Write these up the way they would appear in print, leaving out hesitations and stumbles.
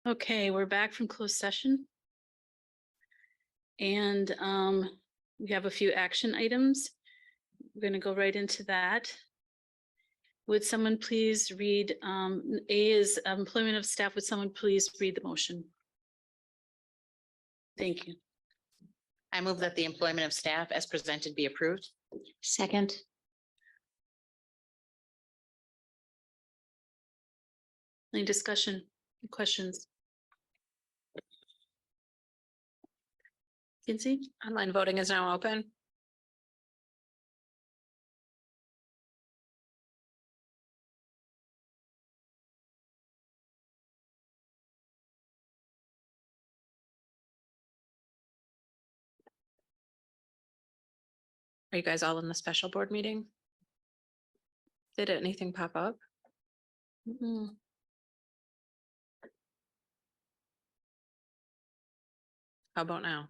Okay, we're back from closed session. And we have a few action items. We're going to go right into that. Would someone please read, A is employment of staff. Would someone please read the motion? Thank you. I move that the employment of staff as presented be approved. Second. Any discussion, questions? Kinsey? Online voting is now open. Are you guys all in the special board meeting? Did anything pop up? Mm-mm. How about now?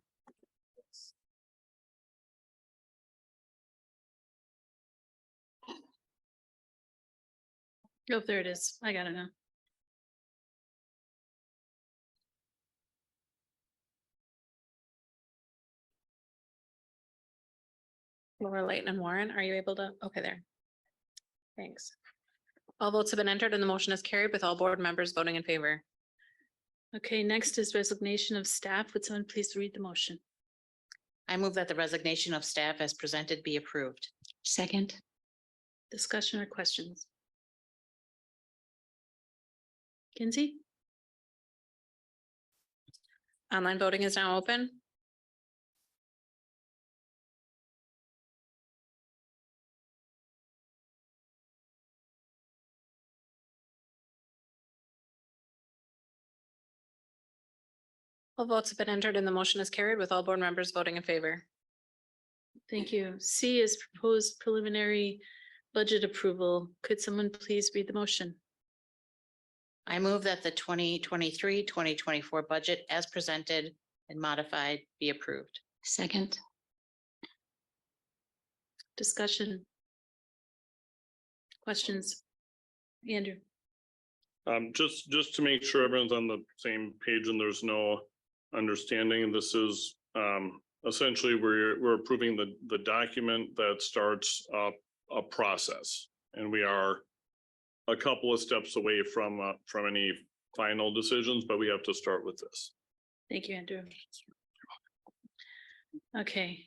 Oh, there it is. I got it now. Laura Leighton and Warren, are you able to? Okay, there. Thanks. All votes have been entered and the motion is carried with all board members voting in favor. Okay, next is resignation of staff. Would someone please read the motion? I move that the resignation of staff as presented be approved. Second. Discussion or questions? Kinsey? Online voting is now open. All votes have been entered and the motion is carried with all board members voting in favor. Thank you. C is proposed preliminary budget approval. Could someone please read the motion? I move that the 2023-2024 budget as presented and modified be approved. Second. Discussion? Questions? Andrew? Just to make sure everyone's on the same page and there's no understanding, this is essentially we're approving the document that starts a process, and we are a couple of steps away from any final decisions, but we have to start with this. Thank you, Andrew. Okay.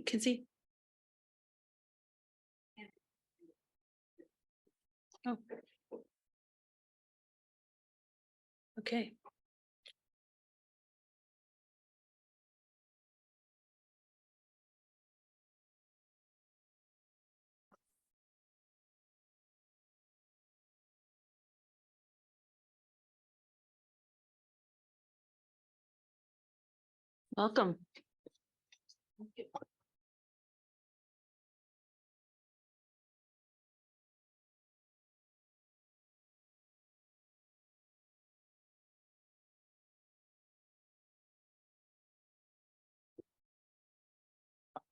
Kinsey? Oh. Okay. Welcome.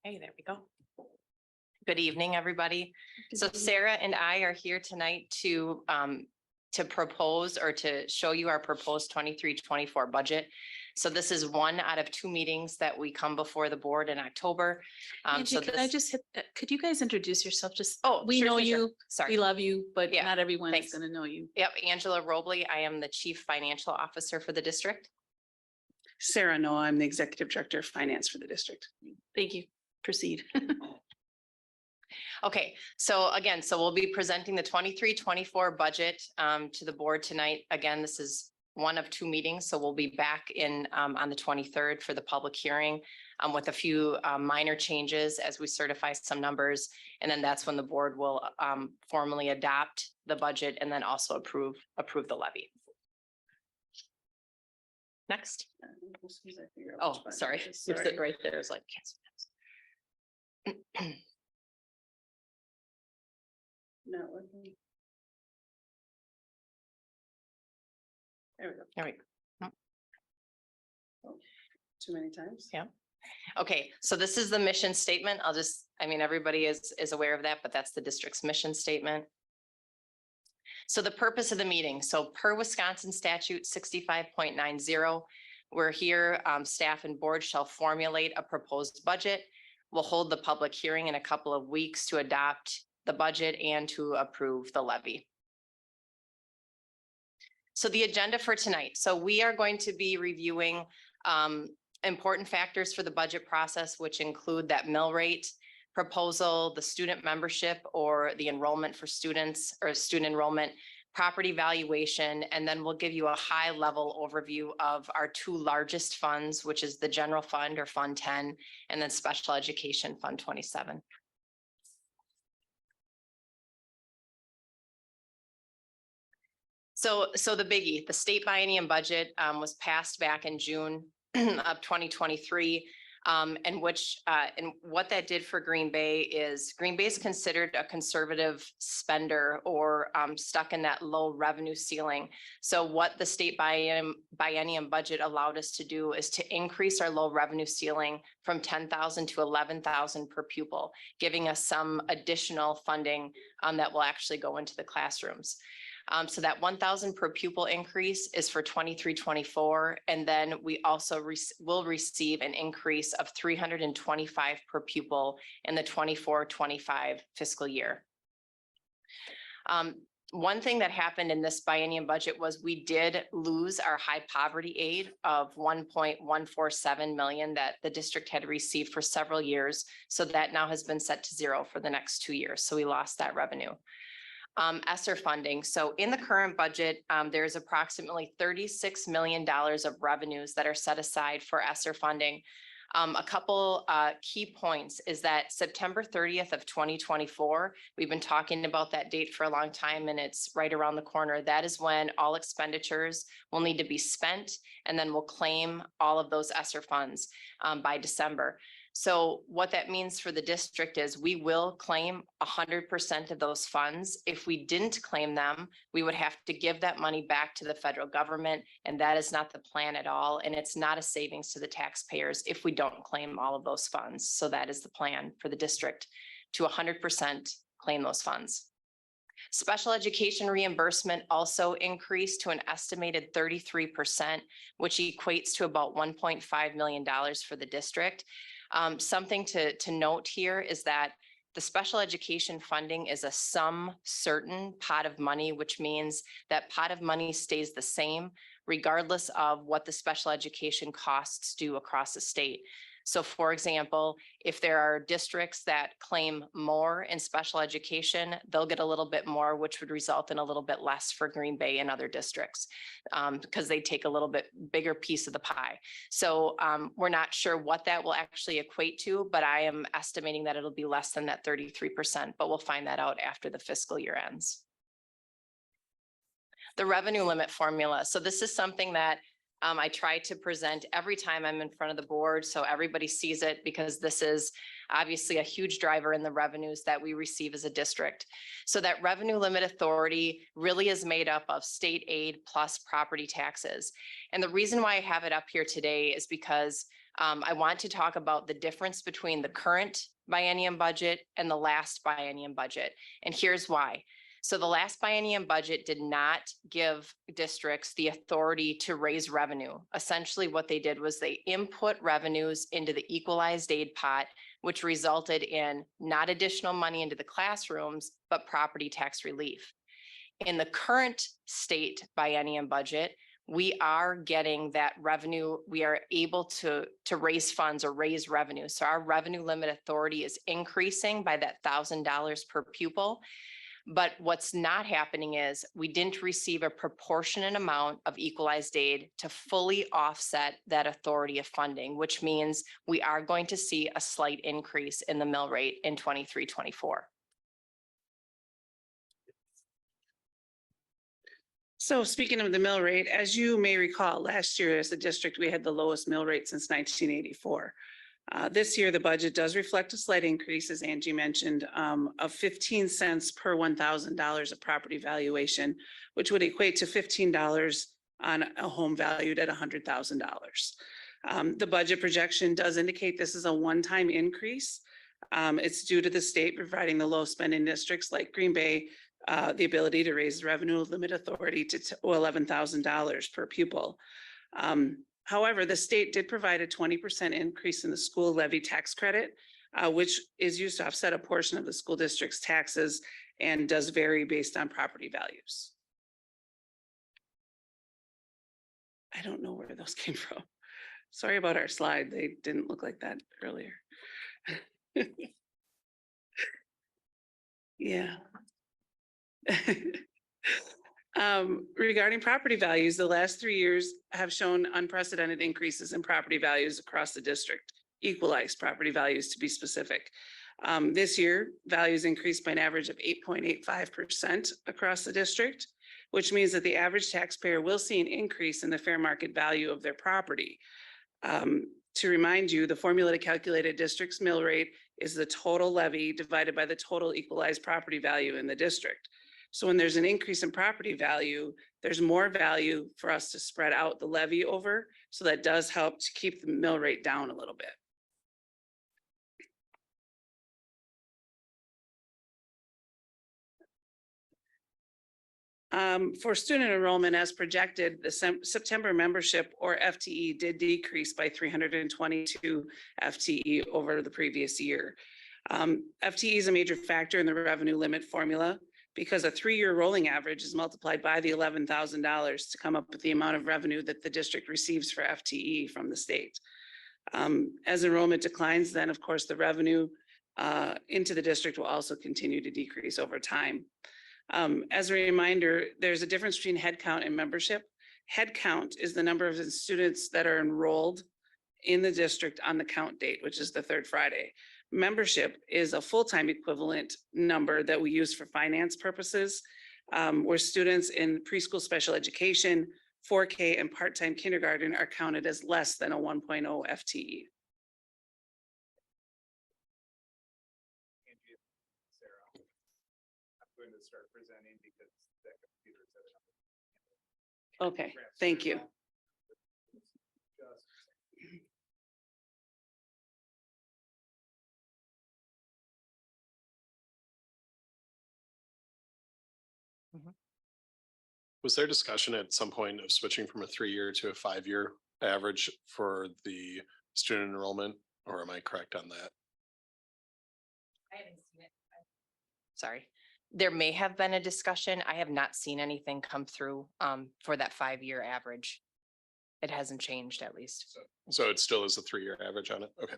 Hey, there we go. Good evening, everybody. So Sarah and I are here tonight to propose or to show you our proposed 23-24 budget. So this is one out of two meetings that we come before the board in October. Angie, could I just hit, could you guys introduce yourself? Just, Oh, we sure, know sure, sure. you, Sorry. we love you, but Yeah, not everyone is thanks. going to know you. Yep, Angela Robley. I am the Chief Financial Officer for the district. Sarah Noah, I'm the Executive Director of Finance for the district. Thank you. Proceed. Okay, so again, we'll be presenting the 23-24 budget to the board tonight. Again, this is one of two meetings, so we'll be back in on the 23rd for the public hearing with a few minor changes as we certify some numbers. And then that's when the board will formally adopt the budget and then also approve the levy. Next. Oh, sorry. It's it right there. It's like. No. There we go. There we go. Too many times. Yeah. Okay, so this is the mission statement. I mean, everybody is aware of that, but that's the district's mission statement. So the purpose of the meeting, so per Wisconsin statute 65.90, we're here, staff and board shall formulate a proposed budget. We'll hold the public hearing in a couple of weeks to adopt the budget and to approve the levy. So the agenda for tonight. So we are going to be reviewing important factors for the budget process, which include that mill rate proposal, the student membership or the enrollment for students or student enrollment, property valuation, and then we'll give you a high level overview of our two largest funds, which is the general fund or Fund 10, and then special education Fund 27. So the biggie, the state biennium budget was passed back in June of 2023. And what that did for Green Bay is Green Bay is considered a conservative spender or stuck in that low revenue ceiling. So what the state biennium budget allowed us to do is to increase our low revenue ceiling from 10,000 to 11,000 per pupil, giving us some additional funding that will actually go into the classrooms. So that 1,000 per pupil increase is for 23-24. And then we also will receive an increase of 325 per pupil in the 24-25 fiscal year. One thing that happened in this biennium budget was we did lose our high poverty aid of 1.147 million that the district had received for several years. So that now has been set to zero for the next 2 years. So we lost that revenue. ESSER funding. So in the current budget, there's approximately $36 million of revenues that are set aside for ESSER funding. A couple key points is that September 30th of 2024, we've been talking about that date for a long time and it's right around the corner. That is when all expenditures will need to be spent and then we'll claim all of those ESSER funds by December. So what that means for the district is we will claim 100% of those funds. If we didn't claim them, we would have to give that money back to the federal government. And that is not the plan at all. And it's not a savings to the taxpayers if we don't claim all of those funds. So that is the plan for the district to 100% claim those funds. Special education reimbursement also increased to an estimated 33%, which equates to about $1.5 million for the district. Something to note here is that the special education funding is a sum certain pot of money, which means that pot of money stays the same regardless of what the special education costs do across the state. So for example, if there are districts that claim more in special education, they'll get a little bit more, which would result in a little bit less for Green Bay and other districts because they take a little bit bigger piece of the pie. So we're not sure what that will actually equate to, but I am estimating that it'll be less than that 33%, but we'll find that out after the fiscal year ends. The revenue limit formula. So this is something that I try to present every time I'm in front of the board so everybody sees it because this is obviously a huge driver in the revenues that we receive as a district. So that revenue limit authority really is made up of state aid plus property taxes. And the reason why I have it up here today is because I want to talk about the difference between the current biennium budget and the last biennium budget. And here's why. So the last biennium budget did not give districts the authority to raise revenue. Essentially what they did was they input revenues into the equalized aid pot, which resulted in not additional money into the classrooms, but property tax relief. In the current state biennium budget, we are getting that revenue. We are able to raise funds or raise revenue. So our revenue limit authority is increasing by that $1,000 per pupil. But what's not happening is we didn't receive a proportionate amount of equalized aid to fully offset that authority of funding, which means we are going to see a slight increase in the mill rate in 23-24. So speaking of the mill rate, as you may recall, last year as a district, we had the lowest mill rate since 1984. This year, the budget does reflect a slight increase, as Angie mentioned, of 15 cents per $1,000 of property valuation, which would equate to $15 on a home valued at $100,000. The budget projection does indicate this is a one-time increase. It's due to the state providing the low spending districts like Green Bay the ability to raise revenue limit authority to $11,000 per pupil. However, the state did provide a 20% increase in the school levy tax credit, which is used to offset a portion of the school district's taxes and does vary based on property values. I don't know where those came from. Sorry about our slide. They didn't look like that earlier. Yeah. Regarding property values, the last 3 years have shown unprecedented increases in property values across the district, equalized property values to be specific. This year, values increased by an average of 8.85% across the district, which means that the average taxpayer will see an increase in the fair market value of their property. To remind you, the formula to calculate a district's mill rate is the total levy divided by the total equalized property value in the district. So when there's an increase in property value, there's more value for us to spread out the levy over. So that does help to keep the mill rate down a little bit. For student enrollment as projected, the September membership or FTE did decrease by 322 FTE over the previous year. FTE is a major factor in the revenue limit formula because a 3-year rolling average is multiplied by the $11,000 to come up with the amount of revenue that the district receives for FTE from the state. As enrollment declines, then of course the revenue into the district will also continue to decrease over time. As a reminder, there's a difference between headcount and membership. Headcount is the number of students that are enrolled in the district on the count date, which is the third Friday. Membership is a full-time equivalent number that we use for finance purposes, where students in preschool special education, 4K and part-time kindergarten are counted as less than a 1.0 FTE. Going to start presenting because the computer said it. Okay, thank you. Was there discussion at some point of switching from a 3-year to a 5-year average for the student enrollment, or am I correct on that? I haven't seen it. Sorry. There may have been a discussion. I have not seen anything come through for that 5-year average. It hasn't changed at least. So it still is a 3-year average on it? Okay.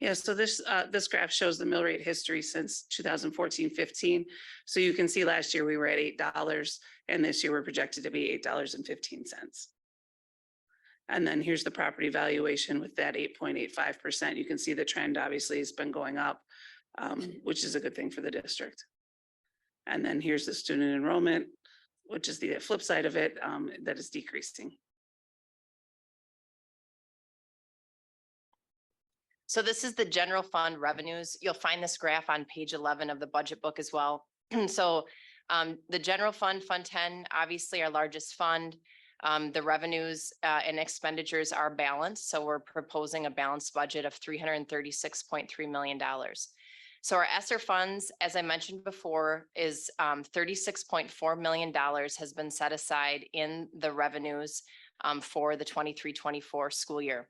Yeah, so this graph shows the mill rate history since 2014-15. So you can see last year we were at $8 and this year we're projected to be $8.15. And then here's the property valuation with that 8.85%. You can see the trend obviously has been going up, which is a good thing for the district. And then here's the student enrollment, which is the flip side of it, that is decreasing. So this is the general fund revenues. You'll find this graph on page 11 of the budget book as well. So the general fund, Fund 10, obviously our largest fund. The revenues and expenditures are balanced. So we're proposing a balanced budget of $336.3 million. So our ESSER funds, as I mentioned before, is $36.4 million has been set aside in the revenues for the 23-24 school year.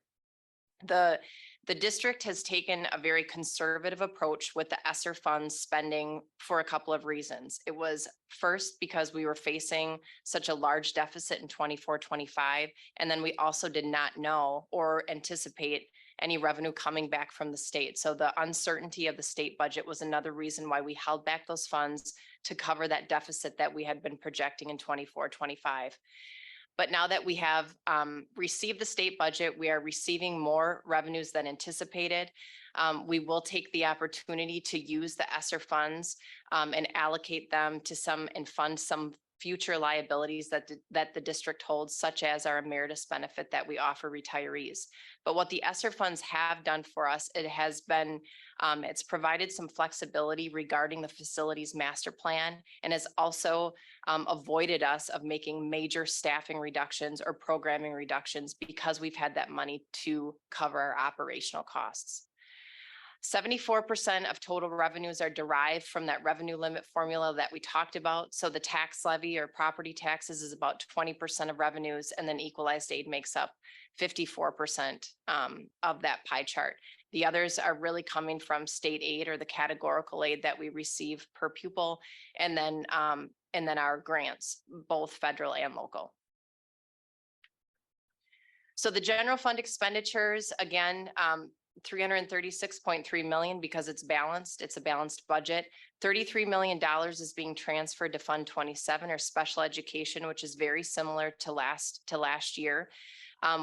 The district has taken a very conservative approach with the ESSER funds spending for a couple of reasons. It was first because we were facing such a large deficit in 24-25, and then we also did not know or anticipate any revenue coming back from the state. So the uncertainty of the state budget was another reason why we held back those funds to cover that deficit that we had been projecting in 24-25. But now that we have received the state budget, we are receiving more revenues than anticipated. We will take the opportunity to use the ESSER funds and allocate them to some and fund some future liabilities that the district holds, such as our emeritus benefit that we offer retirees. But what the ESSER funds have done for us, it has been, it's provided some flexibility regarding the facilities master plan and has also avoided us of making major staffing reductions or programming reductions because we've had that money to cover our operational costs. 74% of total revenues are derived from that revenue limit formula that we talked about. So the tax levy or property taxes is about 20% of revenues, and then equalized aid makes up 54% of that pie chart. The others are really coming from state aid or the categorical aid that we receive per pupil, and then our grants, both federal and local. So the general fund expenditures, again, 336.3 million because it's balanced. It's a balanced budget. $33 million is being transferred to Fund 27 or special education, which is very similar to last year.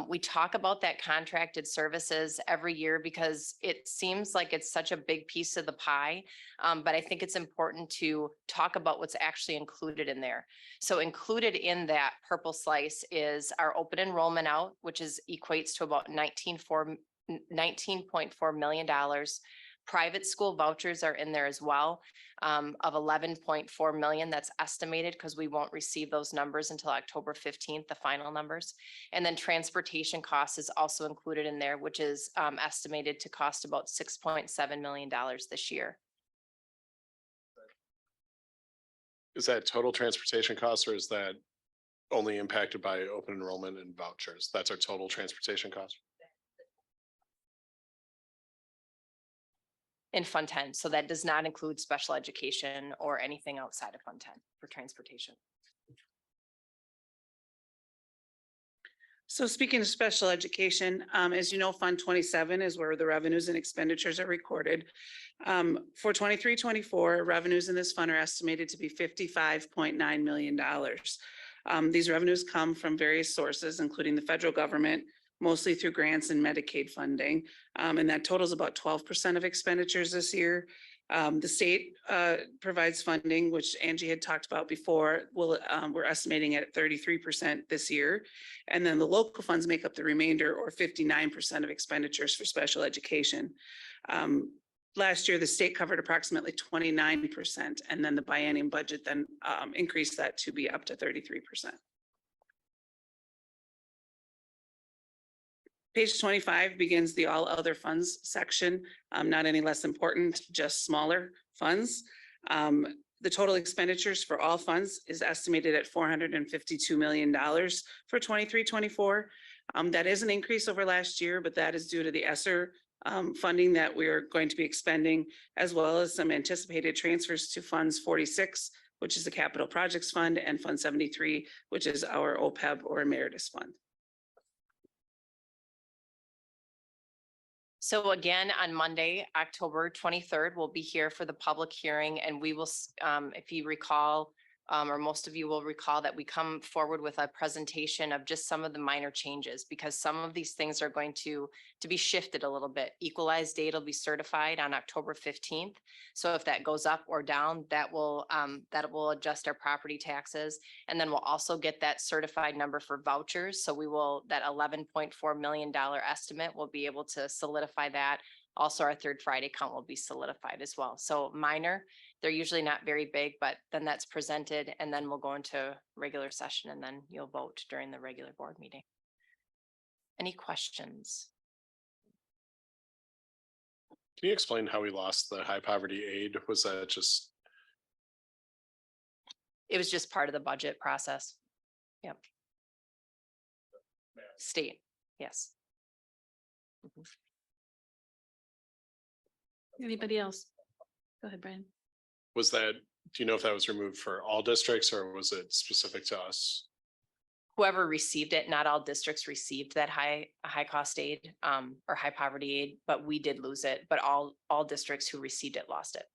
We talk about that contracted services every year because it seems like it's such a big piece of the pie. But I think it's important to talk about what's actually included in there. So included in that purple slice is our open enrollment out, which equates to about $19.4 million. Private school vouchers are in there as well, of 11.4 million. That's estimated because we won't receive those numbers until October 15th, the final numbers. And then transportation costs is also included in there, which is estimated to cost about $6.7 million this year. Is that total transportation costs or is that only impacted by open enrollment and vouchers? That's our total transportation cost? In Fund 10. So that does not include special education or anything outside of Fund 10 for transportation. So speaking of special education, as you know, Fund 27 is where the revenues and expenditures are recorded. For 23-24, revenues in this fund are estimated to be $55.9 million. These revenues come from various sources, including the federal government, mostly through grants and Medicaid funding. And that totals about 12% of expenditures this year. The state provides funding, which Angie had talked about before. We're estimating at 33% this year. And then the local funds make up the remainder, or 59% of expenditures for special education. Last year, the state covered approximately 29%, and then the biennium budget then increased that to be up to 33%. Page 25 begins the all other funds section, not any less important, just smaller funds. The total expenditures for all funds is estimated at $452 million for 23-24. That is an increase over last year, but that is due to the ESSER funding that we are going to be expending, as well as some anticipated transfers to funds 46, which is the capital projects fund, and Fund 73, which is our OPEB or emeritus fund. So again, on Monday, October 23rd, we'll be here for the public hearing, and we will, if you recall, or most of you will recall, that we come forward with a presentation of just some of the minor changes, because some of these things are going to be shifted a little bit. Equalized data will be certified on October 15th. So if that goes up or down, that will adjust our property taxes. And then we'll also get that certified number for vouchers. So that $11.4 million estimate, we'll be able to solidify that. Also, our third Friday count will be solidified as well. So minor, they're usually not very big, but then that's presented, and then we'll go into regular session, and then you'll vote during the regular board meeting. Any questions? Can you explain how we lost the high poverty aid? Was that just? It was just part of the budget process. Yep. State, yes. Mhm. Anybody else? Go ahead, Brian. Was that, do you know if that was removed for all districts or was it specific to us? Whoever received it, not all districts received that high cost aid or high poverty aid, but we did lose it. But all districts who received it lost it.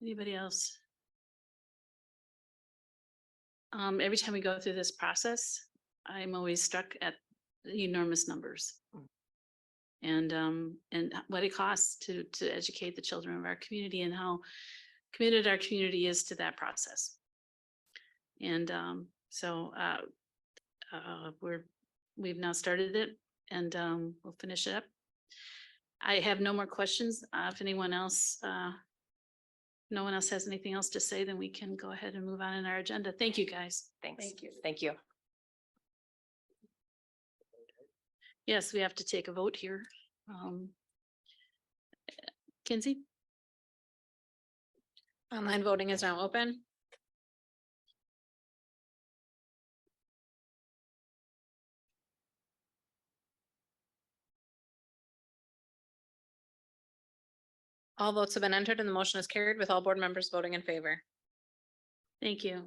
Anybody else? Every time we go through this process, I'm always struck at the enormous numbers. And what it costs to educate the children of our community, and how committed our community is to that process. And we've now started it, and we'll finish it up. I have no more questions. If anyone else, no one else has anything else to say, then we can go ahead and move on in our agenda. Thank you, guys. Thanks. Thank you. Thank you. Yes, we have to take a vote here. Kinsey? Online voting is now open. All votes have been entered and the motion is carried with all board members voting in favor. Thank you.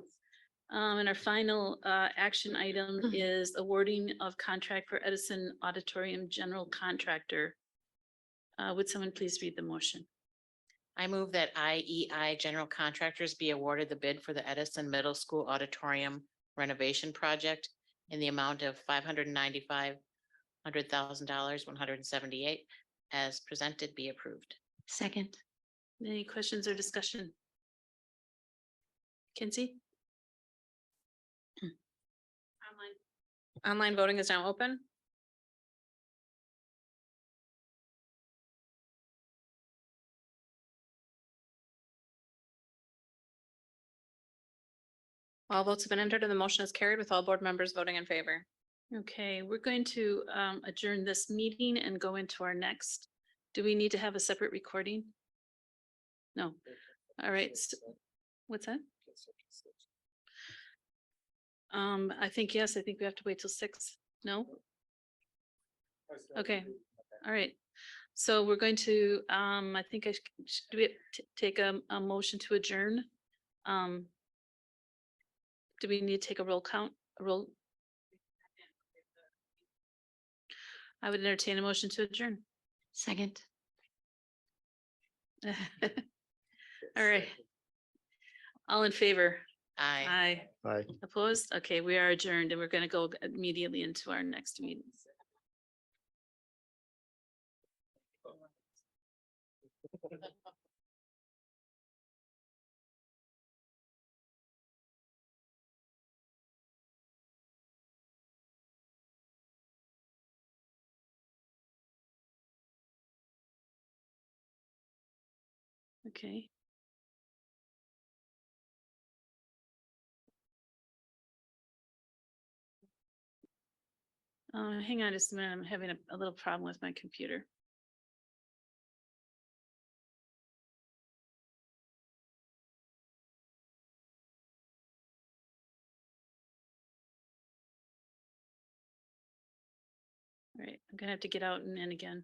And our final action item is awarding of contract for Edison Auditorium General Contractor. Would someone please read the motion? I move that IEI General Contractors be awarded the bid for the Edison Middle School Auditorium renovation project in the amount of $595,000, 178, as presented, be approved. Second. Any questions or discussion? Kinsey? Online voting is now open. All votes have been entered and the motion is carried with all board members voting in favor. Okay, we're going to adjourn this meeting and go into our next. Do we need to have a separate recording? No. All right. What's that? I think, yes, I think we have to wait till 6. No? Okay, all right. So we're going to, I think do we take a motion to adjourn? Do we need to take a roll count, a roll? I would entertain a motion to adjourn. Second. All right. All in favor? Aye. Aye. Aye. Opposed? Okay, we are adjourned and we're going to go immediately into our next meeting. Okay. Hang on just a minute. I'm having a little problem with my computer. All right, I'm gonna have to get out and in again.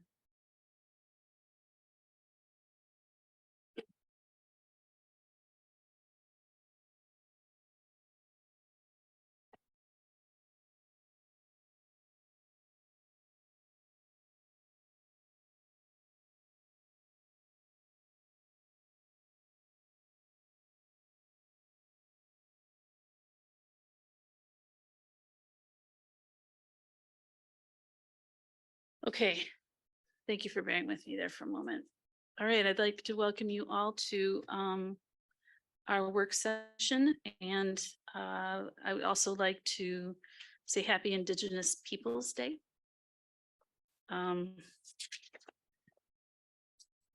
Okay, thank you for bearing with me there for a moment. All right, I'd like to welcome you all to our work session, and I would also like to say Happy Indigenous Peoples' Day. And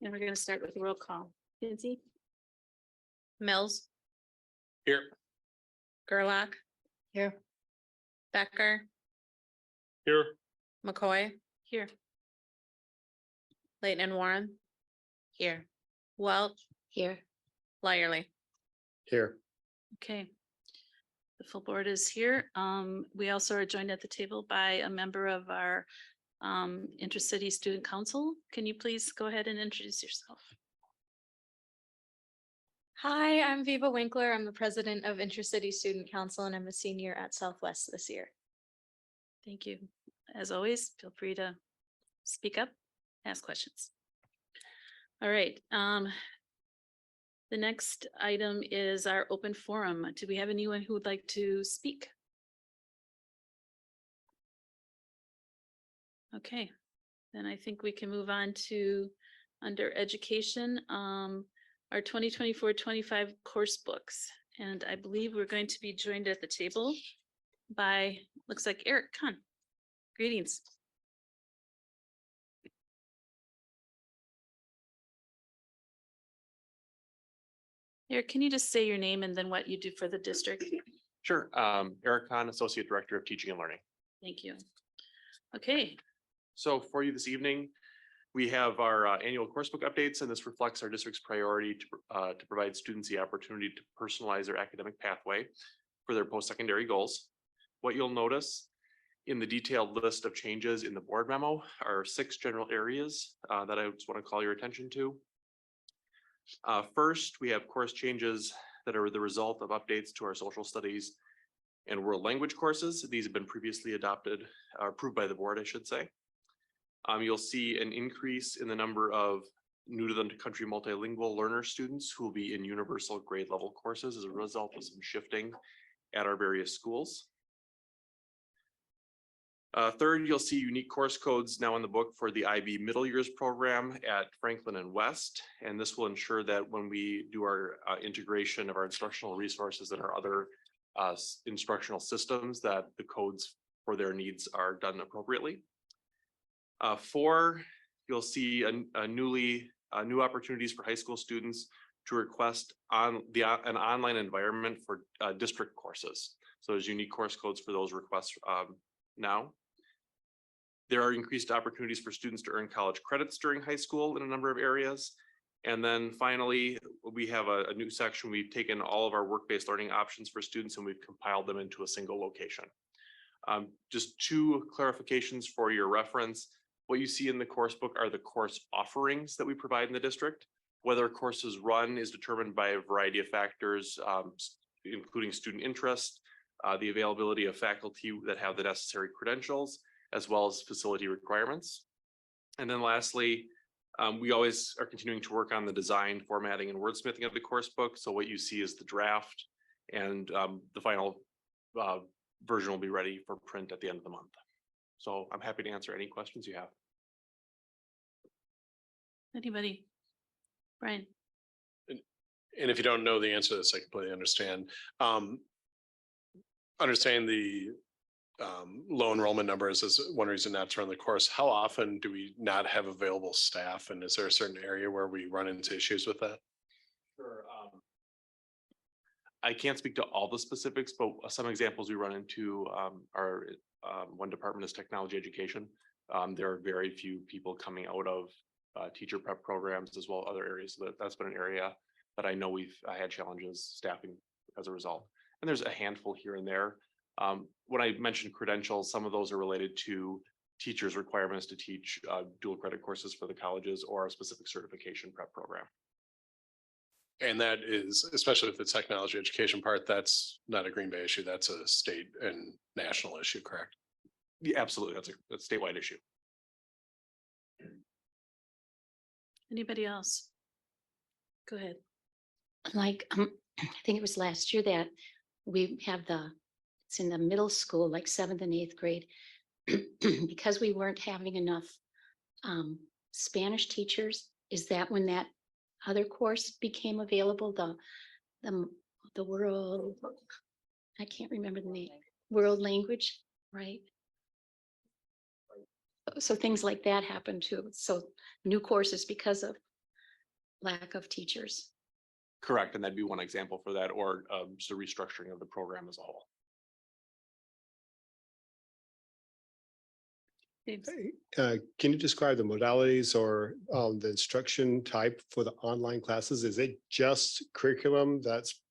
we're going to start with a roll call. Lindsay? Mills, Here. Gerlach, Here. Becker, Here. McCoy, Here. Leighton and Warren, Here. Welch, Here. Lyerly. Here. Okay. The full board is here. We also are joined at the table by a member of our Intercity Student Council. Can you please go ahead and introduce yourself? Hi, I'm Viva Winkler. I'm the president of Intercity Student Council and I'm a senior at Southwest this year. Thank you. As always, feel free to speak up, ask questions. All right. The next item is our open forum. Do we have anyone who would like to speak? Okay, then I think we can move on to under education, our 2024-25 course books. And I believe we're going to be joined at the table by, looks like Eric Kahn. Greetings. Eric, can you just say your name and then what you do for the district? Sure. Eric Kahn, Associate Director of Teaching and Learning. Thank you. Okay, So for you this evening, We have our annual coursebook updates, and this reflects our district's priority to provide students the opportunity to personalize their academic pathway for their post-secondary goals. What you'll notice in the detailed list of changes in the board memo are 6 general areas that I just want to call your attention to. First, we have course changes that are the result of updates to our social studies and world language courses. These have been previously adopted, or approved by the board, I should say. You'll see an increase in the number of new to the country multilingual learner students who will be in universal grade level courses as a result of some shifting at our various schools. Third, you'll see unique course codes now in the book for the IB middle years program at Franklin and West. And this will ensure that when we do our integration of our instructional resources and our other instructional systems, that the codes for their needs are done appropriately. 4, you'll see new opportunities for high school students to request an online environment for district courses. So there's unique course codes for those requests now. There are increased opportunities for students to earn college credits during high school in a number of areas. And then finally, we have a new section. We've taken all of our work-based learning options for students and we've compiled them into a single location. Just 2 clarifications for your reference. What you see in the course book are the course offerings that we provide in the district. Whether courses run is determined by a variety of factors, including student interest, the availability of faculty that have the necessary credentials, as well as facility requirements. And then lastly, we always are continuing to work on the design, formatting, and wordsmithing of the course book. So what you see is the draft, and the final version will be ready for print at the end of the month. So I'm happy to answer any questions you have. Anybody? Brian? And if you don't know the answer to this, I completely understand. Understanding the low enrollment numbers is one reason not to run the course. How often do we not have available staff? And is there a certain area where we run into issues with that? Sure. I can't speak to all the specifics, but some examples we run into are one department is technology education. There are very few people coming out of teacher prep programs as well as other areas. So that's been an area that I know we've had challenges staffing as a result. And there's a handful here and there. When I mentioned credentials, some of those are related to teachers' requirements to teach dual credit courses for the colleges or a specific certification prep program. And that is, especially with the technology education part, that's not a Green Bay issue. That's a state and national issue, correct? Yeah, absolutely. That's a statewide issue. Anybody else? Go ahead. Like, I think it was last year that we have it's in the middle school, like 7th and 8th grade, because we weren't having enough Spanish teachers. Is that when that other course became available? The world, I can't remember the name, world language, right? So things like that happen too. So new courses because of lack of teachers. Correct. And that'd be one example for that, or just a restructuring of the program as a whole. James? Can you describe the modalities or the instruction type for the online classes? Is it just curriculum that's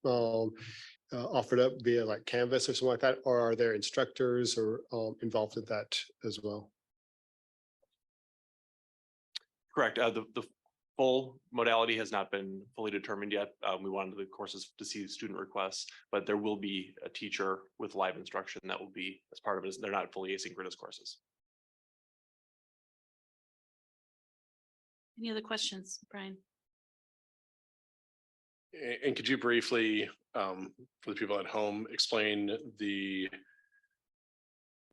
offered up via like Canvas or something like that? Or are there instructors or involved in that as well? Correct. The full modality has not been fully determined yet. We wanted the courses to see student requests, but there will be a teacher with live instruction that will be as part of it. They're not fully asynchronous courses. Any other questions, Brian? And could you briefly, for the people at home, explain the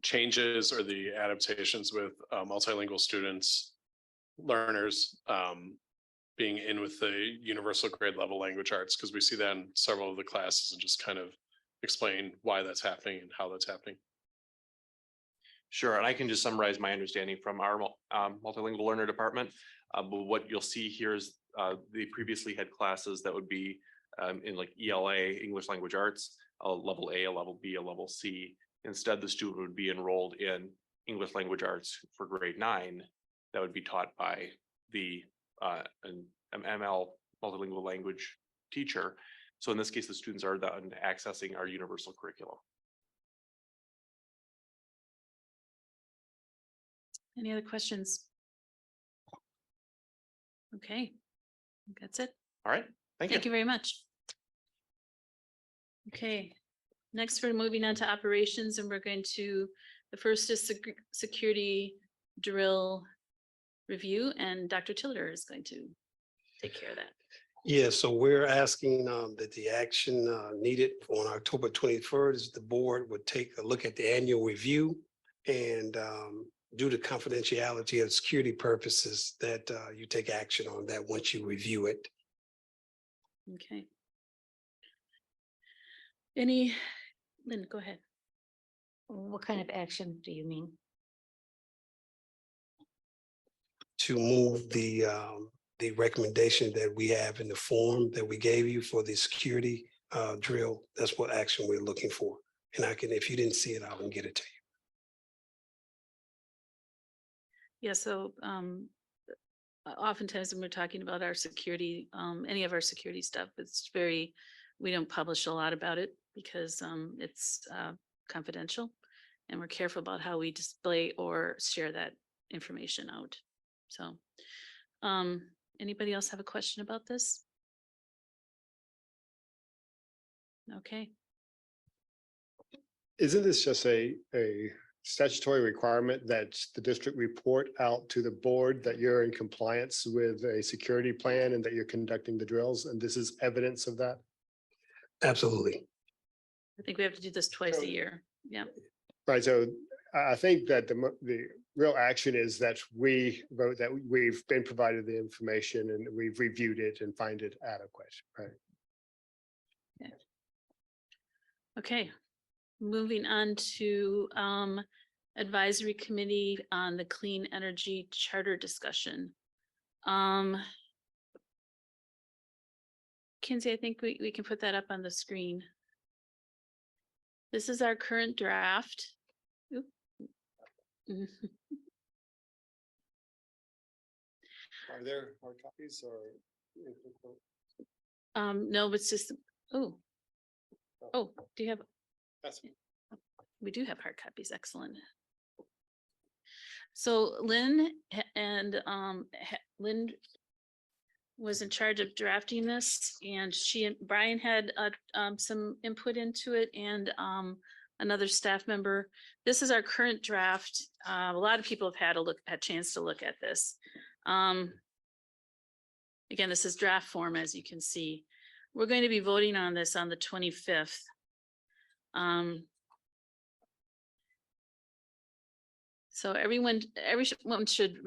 changes or the adaptations with multilingual students, learners, being in with the universal grade level language arts? Because we see that in several of the classes, and just kind of explain why that's happening and how that's happening. Sure. And I can just summarize my understanding from our multilingual learner department. But what you'll see here is they previously had classes that would be in like ELA, English Language Arts, a level A, a level B, a level C. Instead, the student would be enrolled in English Language Arts for grade 9 that would be taught by an ML multilingual language teacher. So in this case, the students are then accessing our universal curriculum. Any other questions? Okay, I think that's it. All right, thank you. Thank you very much. Okay, next we're moving on to operations and we're going to, the first is security drill review and Dr. Tiller is going to take care of that. Yeah, so we're asking that the action needed on October 21st, the board would take a look at the annual review and due to confidentiality of security purposes, that you take action on that once you review it. Okay. Lynn, go ahead. What kind of action do you mean? To move the recommendation that we have in the form that we gave you for the security drill. That's what action we're looking for. And I can, if you didn't see it, I can get it to you. Yeah, so oftentimes when we're talking about our security, any of our security stuff, it's very, we don't publish a lot about it because it's confidential and we're careful about how we display or share that information out. So anybody else have a question about this? Okay. Isn't this just a statutory requirement that the district report out to the board that you're in compliance with a security plan and that you're conducting the drills? And this is evidence of that? Absolutely. I think we have to do this twice a year. Yeah. Right, so I think that the real action is that we vote that we've been provided the information and we've reviewed it and find it adequate, right? Okay, moving on to advisory committee on the clean energy charter discussion. Kinsey, I think we can put that up on the screen. This is our current draft. Oop. Are there hard copies or? No, it's just, oh, do you have? That's We do have hard copies. Excellent. So Lynn Lynn was in charge of drafting this and she and Brian had some input into it and another staff member. This is our current draft. A lot of people have had a chance to look at this. Again, this is draft form, as you can see. We're going to be voting on this on the 25th. So everyone should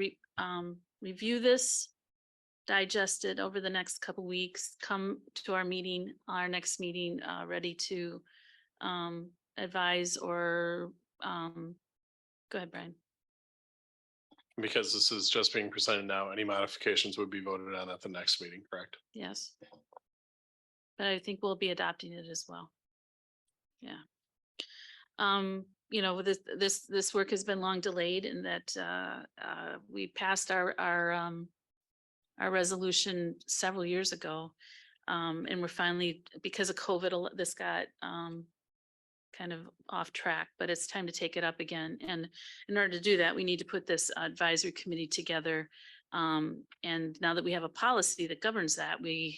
review this, digest it over the next couple weeks, come to our meeting, our next meeting, ready to advise or go ahead, Brian. Because this is just being presented now, any modifications would be voted on at the next meeting, correct? Yes. But I think we'll be adopting it as well. Yeah. You know, this work has been long delayed in that we passed our resolution several years ago. And we're finally, because of COVID, this got kind of off track, but it's time to take it up again. And in order to do that, we need to put this advisory committee together. And now that we have a policy that governs that, we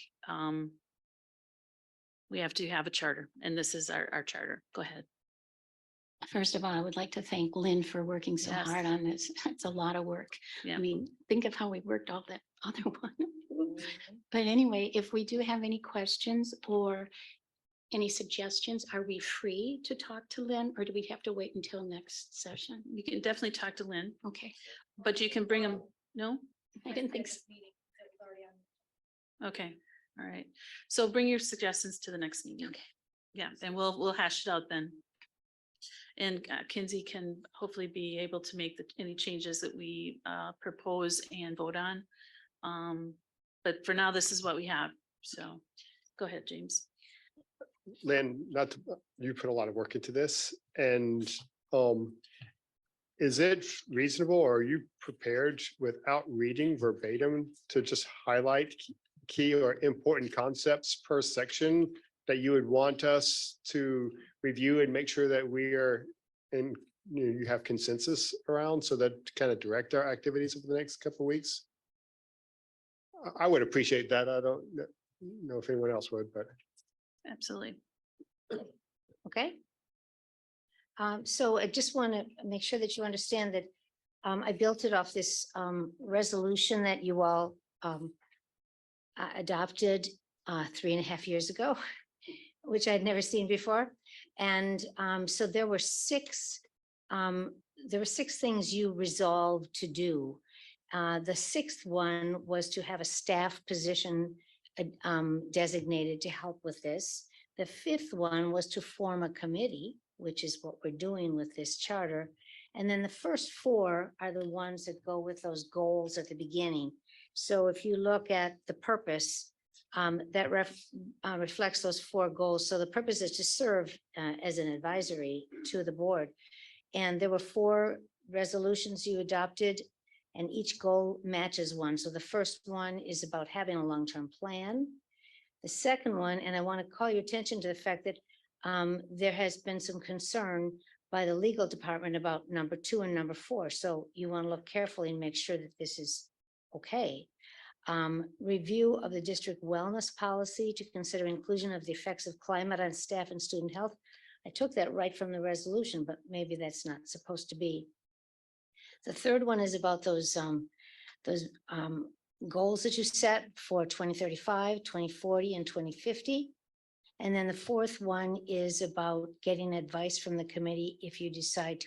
have to have a charter, and this is our charter. Go ahead. First of all, I would like to thank Lynn for working so Yes. hard on this. It's a lot of work. Yeah. I mean, think of how we worked all that other one. But anyway, if we do have any questions or any suggestions, are we free to talk to Lynn or do we have to wait until next session? You can definitely talk to Lynn, Okay, but you can bring them. No? I didn't think so. Okay. All right. So bring your suggestions to the next meeting. Okay. Yeah, and we'll hash it out then. And Kinsey can hopefully be able to make any changes that we propose and vote on. But for now, this is what we have. So go ahead, James. Lynn, you put a lot of work into this and is it reasonable or are you prepared without reading verbatim to just highlight key or important concepts per section that you would want us to review and make sure that we are in, you have consensus around so that to kind of direct our activities over the next couple of weeks? I would appreciate that. I don't know if anyone else would, but. Absolutely. Okay. So I just want to make sure that you understand that I built it off this resolution that you all adopted 3.5 years ago, which I'd never seen before. And so there were six things you resolved to do. The sixth one was to have a staff position designated to help with this. The fifth one was to form a committee, which is what we're doing with this charter. And then the first four are the ones that go with those goals at the beginning. So if you look at the purpose, that reflects those four goals. So the purpose is to serve as an advisory to the board. And there were 4 resolutions you adopted, and each goal matches one. So the first one is about having a long-term plan. The second one, and I want to call your attention to the fact that there has been some concern by the legal department about number 2 and number 4. So you want to look carefully and make sure that this is okay. Review of the district wellness policy to consider inclusion of the effects of climate on staff and student health. I took that right from the resolution, but maybe that's not supposed to be. The third one is about those goals that you set for 2035, 2040, and 2050. And then the fourth one is about getting advice from the committee if we decide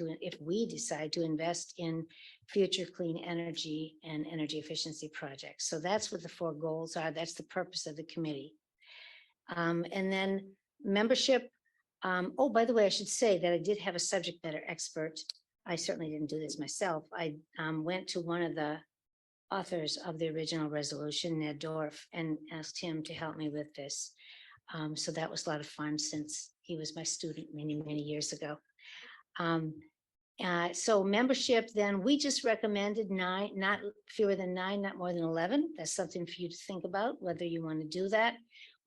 to invest in future clean energy and energy efficiency projects. So that's what the 4 goals are. That's the purpose of the committee. And then membership. Oh, by the way, I should say that I did have a subject matter expert. I certainly didn't do this myself. I went to one of the authors of the original resolution, Ned Dorf, and asked him to help me with this. So that was a lot of fun since he was my student many, many years ago. So membership, then we just recommended 9, not fewer than 9, not more than 11. That's something for you to think about, whether you want to do that.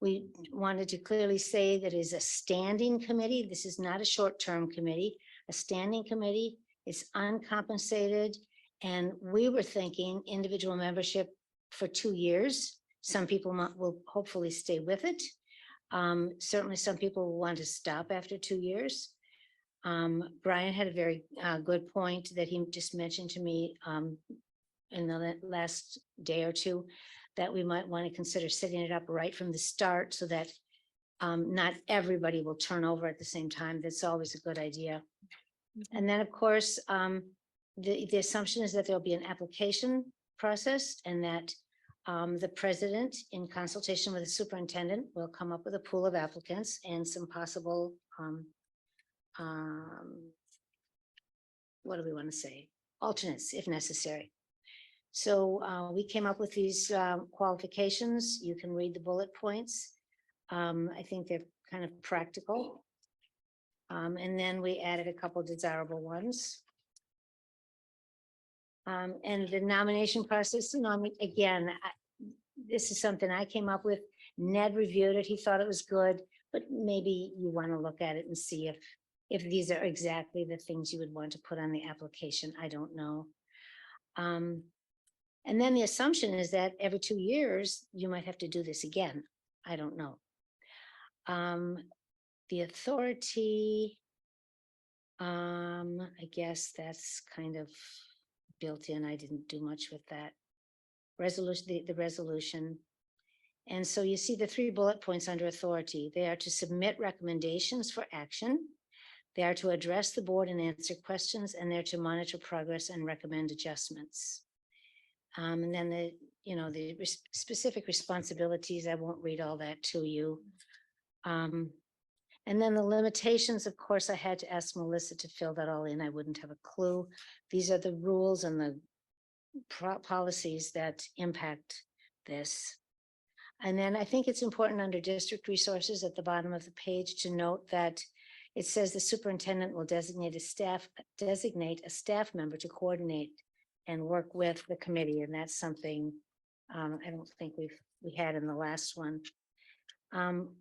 We wanted to clearly say that it is a standing committee. This is not a short-term committee, a standing committee. It's uncompensated. And we were thinking individual membership for 2 years. Some people will hopefully stay with it. Certainly some people will want to stop after 2 years. Brian had a very good point that he just mentioned to me in the last day or two, that we might want to consider setting it up right from the start so that not everybody will turn over at the same time. That's always a good idea. And then, of course, the assumption is that there'll be an application process and that the president, in consultation with the superintendent, will come up with a pool of applicants and some possible, what do we want to say? Alternates, if necessary. So we came up with these qualifications. You can read the bullet points. I think they're kind of practical. And then we added a couple desirable ones. And the nomination process, again, this is something I came up with. Ned reviewed it. He thought it was good, but maybe you want to look at it and see if these are exactly the things you would want to put on the application. I don't know. And then the assumption is that every 2 years, you might have to do this again. I don't know. The authority, I guess that's kind of built in. I didn't do much with that. Resolution, the resolution. And so you see the 3 bullet points under authority. They are to submit recommendations for action. They are to address the board and answer questions, and they're to monitor progress and recommend adjustments. And then the specific responsibilities, I won't read all that to you. And then the limitations, of course, I had to ask Melissa to fill that all in. I wouldn't have a clue. These are the rules and the policies that impact this. And then I think it's important under district resources at the bottom of the page to note that It says the superintendent will designate a staff member to coordinate and work with the committee, and that's something I don't think we had in the last one.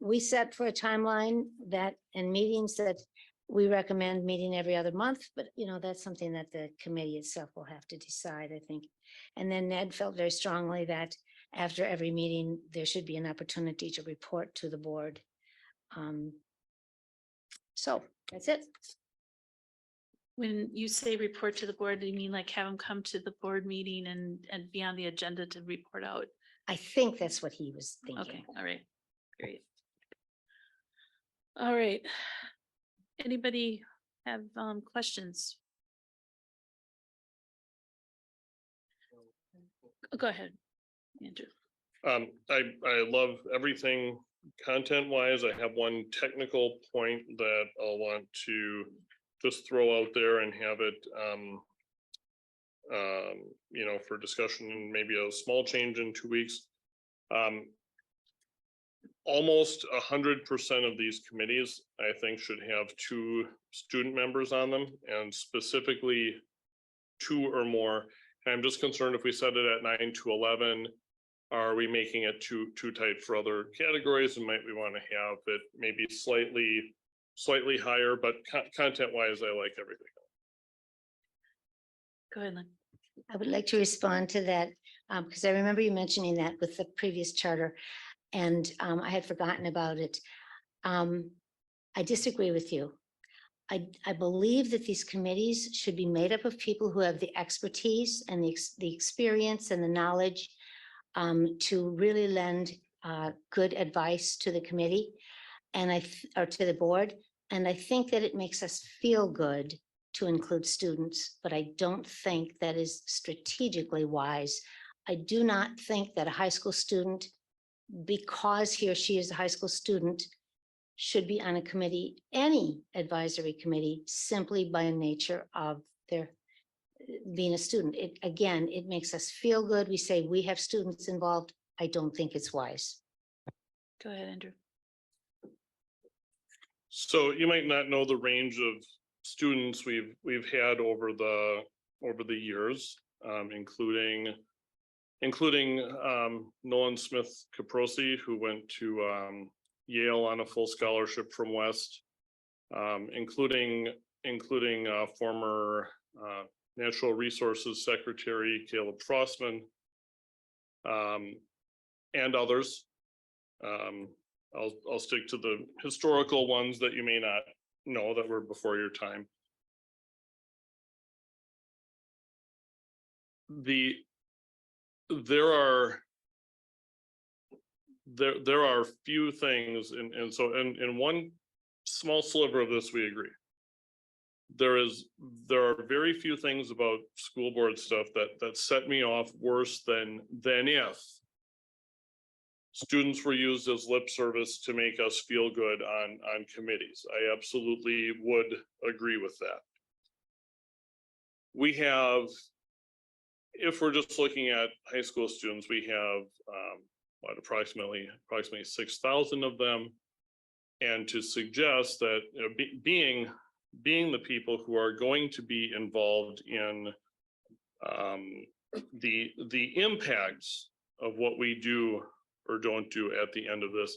We set for a timeline that in meetings that we recommend meeting every other month, but that's something that the committee itself will have to decide, I think. And then Ned felt very strongly that after every meeting, there should be an opportunity to report to the board. So that's it. When you say report to the board, do you mean like have them come to the board meeting and be on the agenda to report out? I think that's what he was thinking. Okay, all right, great. All right. Anybody have questions? Go ahead, Andrew. I love everything content wise. I have one technical point that I'll want to just throw out there and have it, for discussion and maybe a small change in 2 weeks. Almost 100% of these committees, I think, should have 2 student members on them, and specifically 2 or more. And I'm just concerned if we set it at 9 to 11, are we making it too tight for other categories? And might we want to have it maybe slightly higher, but content wise, I like everything. Go ahead, Lynn. I would like to respond to that because I remember you mentioning that with the previous charter, and I had forgotten about it. I disagree with you. I believe that these committees should be made up of people who have the expertise and the experience and the knowledge to really lend good advice to the committee or to the board. And I think that it makes us feel good to include students, but I don't think that is strategically wise. I do not think that a high school student, because he or she is a high school student, should be on a committee, any advisory committee, simply by nature of their being a student. It makes us feel good. We say we have students involved. I don't think it's wise. Go ahead, Andrew. So you might not know the range of students we've had over the years, including Nolan Smith Caprosi, who went to Yale on a full scholarship from West, including former Natural Resources Secretary Caleb Frostman, and others. I'll stick to the historical ones that you may not know that were before your time. There are few things, and so in one small sliver of this, we agree. There are very few things about school board stuff that set me off worse than if students were used as lip service to make us feel good on committees. I absolutely would agree with that. We have, if we're just looking at high school students, we have approximately 6,000 of them. And to suggest that being the people who are going to be involved in the impacts of what we do or don't do at the end of this,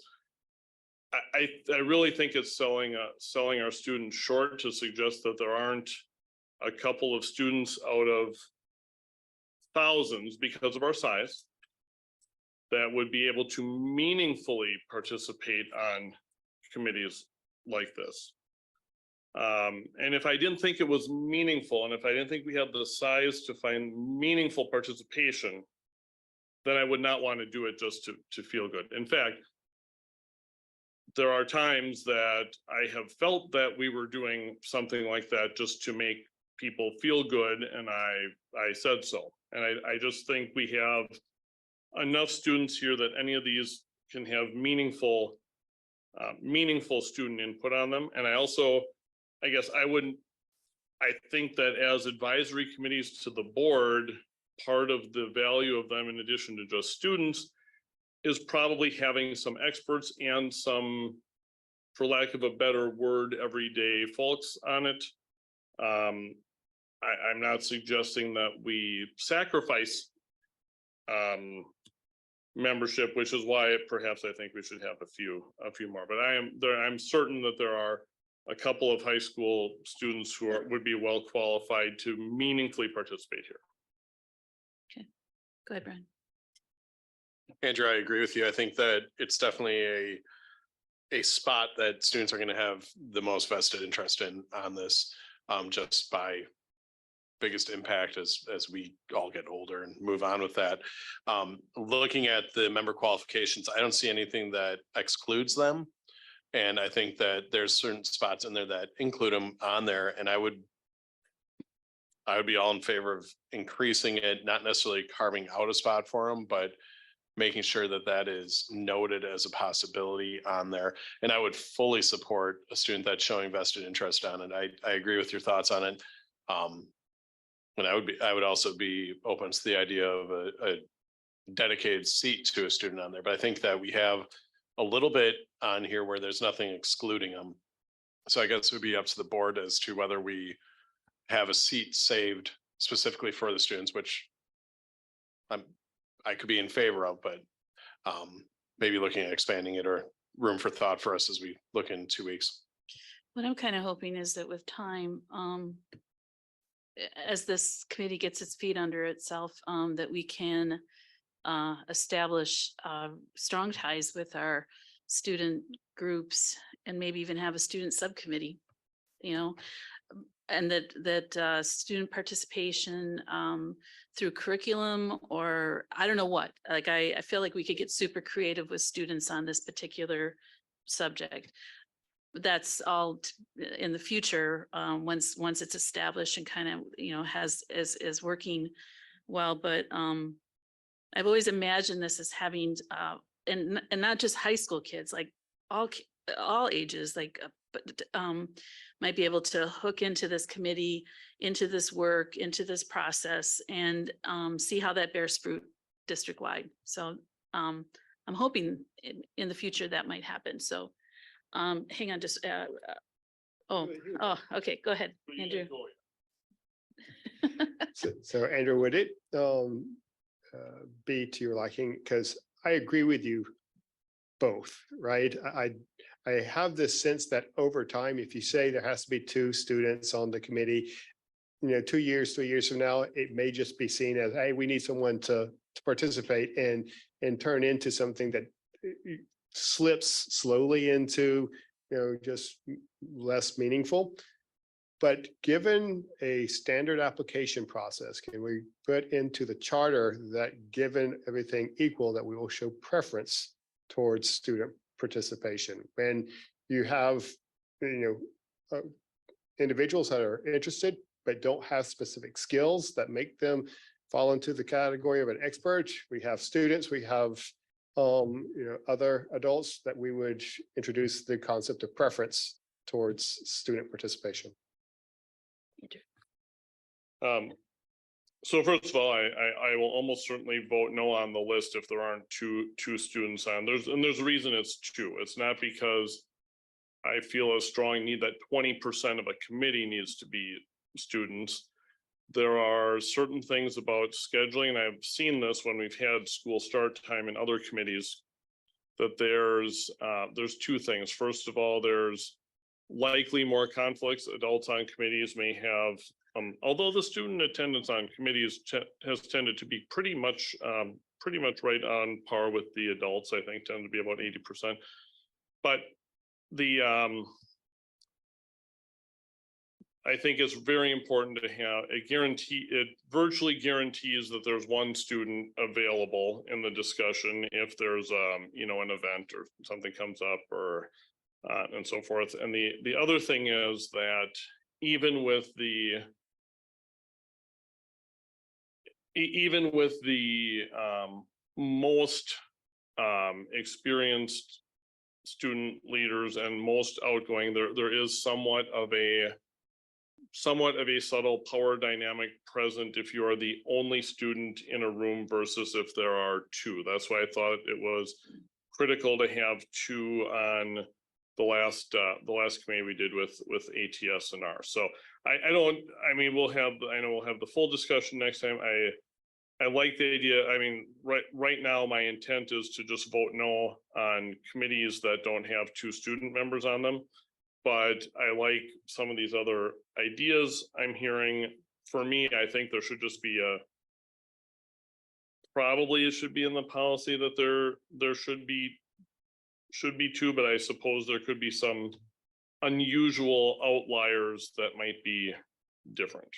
I really think it's selling our students short to suggest that there aren't a couple of students out of thousands, because of our size, that would be able to meaningfully participate on committees like this. And if I didn't think it was meaningful, and if I didn't think we had the size to find meaningful participation, then I would not want to do it just to feel good. In fact, there are times that I have felt that we were doing something like that just to make people feel good, and I said so. And I just think we have enough students here that any of these can have meaningful student input on them. And I guess I think that as advisory committees to the board, part of the value of them, in addition to just students, is probably having some experts and some for lack of a better word, everyday folks on it. I'm not suggesting that we sacrifice membership, which is why perhaps I think we should have a few more, but I'm certain that there are a couple of high school students who would be well qualified to meaningfully participate here. Go ahead, Brian. Andrew, I agree with you. I think that it's definitely a spot that students are going to have the most vested interest in on this, just by biggest impact as we all get older and move on with that. Looking at the member qualifications, I don't see anything that excludes them. And I think that there's certain spots in there that include them on there. And I would be all in favor of increasing it, not necessarily carving out a spot for them, but making sure that that is noted as a possibility on there. And I would fully support a student that's showing vested interest on it. I agree with your thoughts on it. And I would also be open to the idea of a dedicated seat to a student on there. But I think that we have a little bit on here where there's nothing excluding them. So I guess it would be up to the board as to whether we have a seat saved specifically for the students, which I could be in favor of, but maybe looking at expanding it or room for thought for us as we look in 2 weeks. What I'm kind of hoping is that with time, as this committee gets its feet under itself, that we can establish strong ties with our student groups and maybe even have a student subcommittee, and that student participation through curriculum, or I don't know what, like I feel like we could get super creative with students on this particular subject. That's all in the future, once it's established and kind of, is working well, but I've always imagined this as having and not just high school kids, like all ages, like might be able to hook into this committee, into this work, into this process, and see how that bears fruit district-wide. So I'm hoping in the future that might happen. So hang on, just okay, go ahead, Andrew. So Andrew, would it be to your liking? Because I agree with you both, right? I have this sense that over time, if you say there has to be 2 students on the committee, 2 years, 3 years from now, it may just be seen as, hey, we need someone to participate and turn into something that slips slowly into, just less meaningful. But given a standard application process, can we put into the charter that given everything equal, that we will show preference towards student participation? When you have, individuals that are interested, but don't have specific skills that make them fall into the category of an expert. We have students, we have other adults that we would introduce the concept of preference towards student participation. So first of all, I will almost certainly vote no on the list if there aren't two students on. There's a reason it's 2. It's not because I feel a strong need that 20% of a committee needs to be students. There are certain things about scheduling, and I've seen this when we've had school start time in other committees, that there's 2 things. First of all, there's likely more conflicts. Adults on committees may have, although the student attendance on committees has tended to be pretty much right on par with the adults, I think tend to be about 80%. But I think it's very important to have a guarantee. It virtually guarantees that there's 1 student available in the discussion if there's an event or something comes up, or and so forth. And the other thing is that even with the most experienced student leaders and most outgoing, there is somewhat of a subtle power dynamic present if you are the only student in a room versus if there are 2. That's why I thought it was critical to have 2 on the last committee we did with ATS and R. So I don't, I mean, I know we'll have the full discussion next time. I like the idea. I mean, right now, my intent is to just vote no on committees that don't have 2 student members on them. But I like some of these other ideas I'm hearing. For me, I think there should just be probably it should be in the policy that there should be 2, but I suppose there could be some unusual outliers that might be different.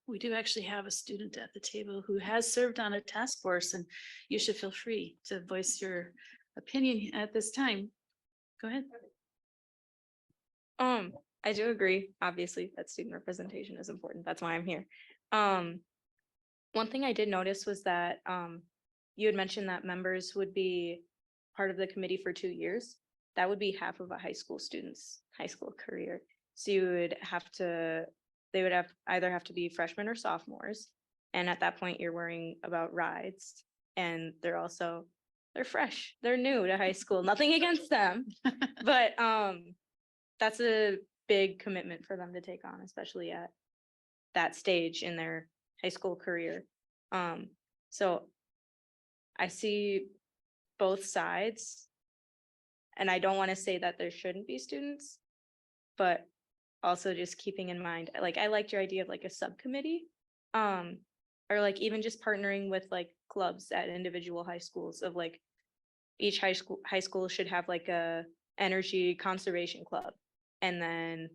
We do actually have a student at the table who has served on a task force, and you should feel free to voice your opinion at this time. Go ahead. I do agree, obviously, that student representation is important. That's why I'm here. One thing I did notice was that you had mentioned that members would be part of the committee for 2 years. That would be half of a high school student's high school career. So you would have to, they would either have to be freshmen or sophomores. And at that point, you're worrying about rides. And they're fresh, they're new to high school, nothing against them. But that's a big commitment for them to take on, especially at that stage in their high school career. So I see both sides. And I don't want to say that there shouldn't be students, but also just keeping in mind, like, I liked your idea of like a subcommittee, or like even just partnering with like clubs at individual high schools of like each high school should have like a energy conservation club. And then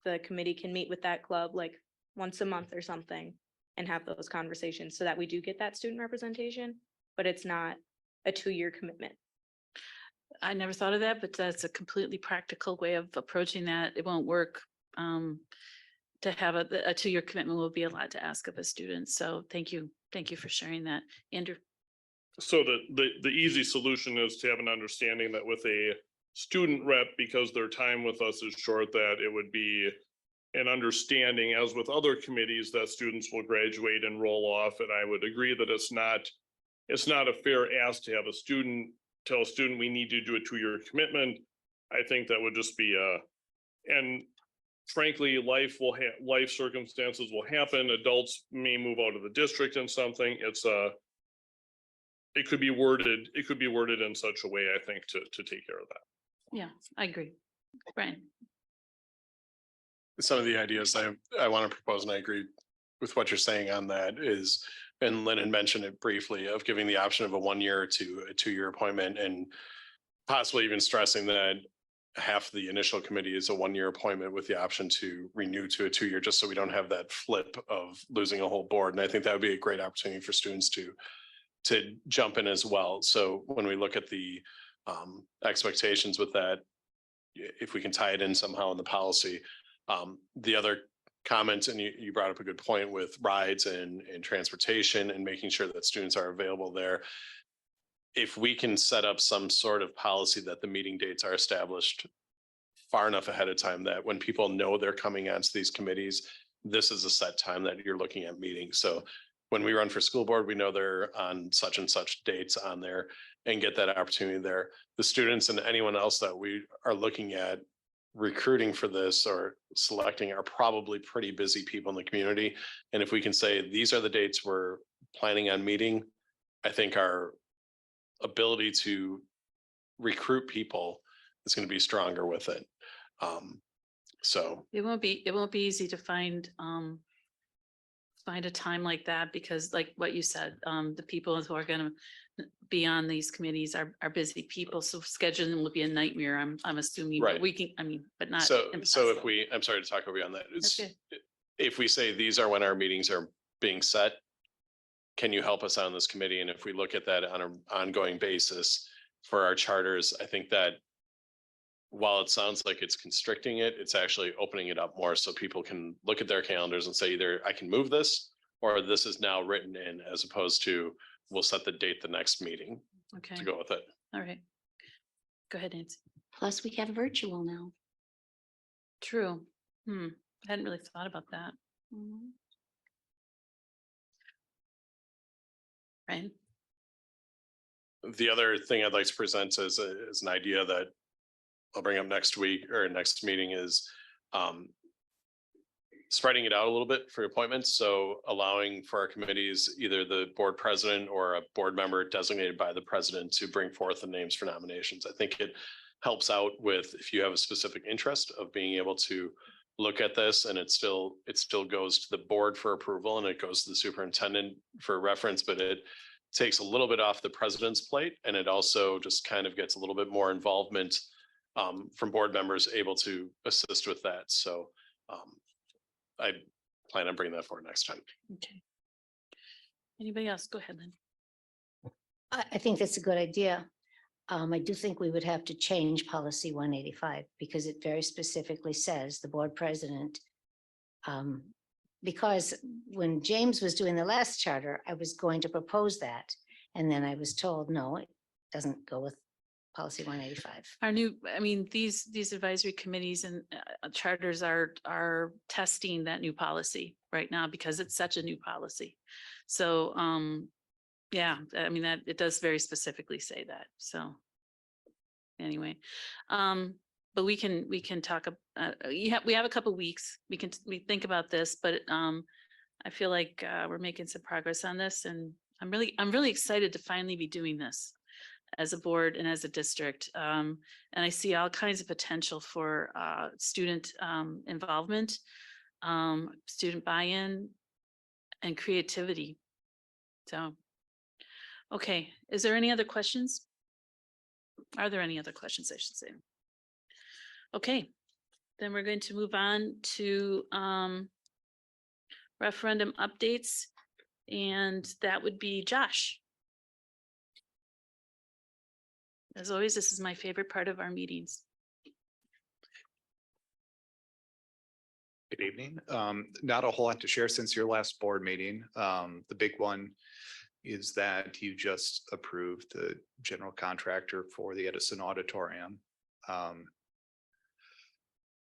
the committee can meet with that club like once a month or something and have those conversations so that we do get that student representation, but it's not a 2-year commitment. I never thought of that, but that's a completely practical way of approaching that. It won't work. To have a 2-year commitment will be a lot to ask of a student. So thank you. Thank you for sharing that. Andrew. So the easy solution is to have an understanding that with a student rep, because their time with us is short, that it would be an understanding, as with other committees, that students will graduate and roll off. And I would agree that it's not a fair ask to have a student tell a student we need to do a 2-year commitment. I think that would just be and frankly, life circumstances will happen. Adults may move out of the district in something. It could be worded in such a way, I think, to take care of that. Yeah, I agree. Brian. Some of the ideas I want to propose, and I agree with what you're saying on that, is, and Lynn had mentioned it briefly, of giving the option of a 1-year to a 2-year appointment, and possibly even stressing that half the initial committee is a 1-year appointment with the option to renew to a 2-year, just so we don't have that flip of losing a whole board. And I think that would be a great opportunity for students to jump in as well. So when we look at the expectations with that, if we can tie it in somehow in the policy. The other comments, and you brought up a good point with rides and transportation and making sure that students are available there. If we can set up some sort of policy that the meeting dates are established far enough ahead of time that when people know they're coming onto these committees, this is a set time that you're looking at meetings. So when we run for school board, we know they're on such and such dates on there and get that opportunity there. The students and anyone else that we are looking at recruiting for this or selecting are probably pretty busy people in the community. And if we can say, these are the dates we're planning on meeting, I think our ability to recruit people is going to be stronger with it. So it won't be easy to find a time like that, because like what you said, the people who are going to be on these committees are busy people. So scheduling will be a nightmare. I'm assuming, right. But we can, but not. So impossible. if I'm sorry to talk over you on that. Okay. If we say these are when our meetings are being set, can you help us on this committee? And if we look at that on an ongoing basis for our charters, I think that while it sounds like it's constricting it, it's actually opening it up more so people can look at their calendars and say either I can move this or this is now written in, as opposed to we'll set the date the next meeting Okay. to go with it. All right. Go ahead, Nancy. Plus we have virtual now. True. I hadn't really thought about that. Right. The other thing I'd like to present is an idea that I'll bring up next week or next meeting is spreading it out a little bit for appointments. So allowing for our committees, either the board president or a board member designated by the president to bring forth the names for nominations. I think it helps out with if you have a specific interest of being able to look at this and it still goes to the board for approval and it goes to the superintendent for reference, but it takes a little bit off the president's plate and it also just kind of gets a little bit more involvement from board members able to assist with that. So I plan on bringing that forward next time. Okay. Anybody else? Go ahead, Lynn. I think that's a good idea. I do think we would have to change policy 185 because it very specifically says the board president. Because when James was doing the last charter, I was going to propose that. And then I was told, no, it doesn't go with policy 185. Our new, I mean, these advisory committees and charters are testing that new policy right now because it's such a new policy. So, yeah, I mean, that it does very specifically say that. So anyway, but we can talk, we have a couple weeks. We think about this, but I feel like we're making some progress on this and I'm really excited to finally be doing this as a board and as a district. And I see all kinds of potential for student involvement, student buy-in and creativity. So, okay, is there any other questions? Are there any other questions, I should say? Okay, then we're going to move on to referendum updates. And that would be Josh. As always, this is my favorite part of our meetings. Good evening. Not a whole lot to share since your last board meeting. The big one is that you just approved the general contractor for the Edison Auditorium.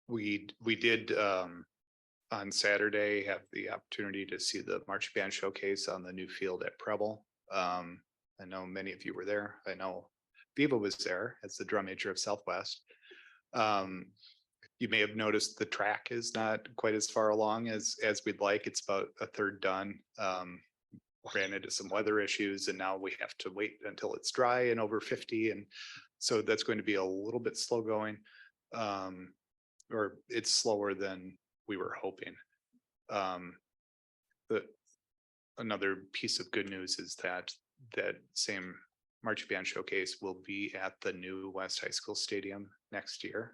We did on Saturday have the opportunity to see the marching band showcase on the new field at Preble. I know many of you were there. I know Viva was there as the drum major of Southwest. You may have noticed the track is not quite as far along as we'd like. It's about a third done. Ran into some weather issues and now we have to wait until it's dry and over 50. And so that's going to be a little bit slow going. Or it's slower than we were hoping. But another piece of good news is that same marching band showcase will be at the new West High School Stadium next year.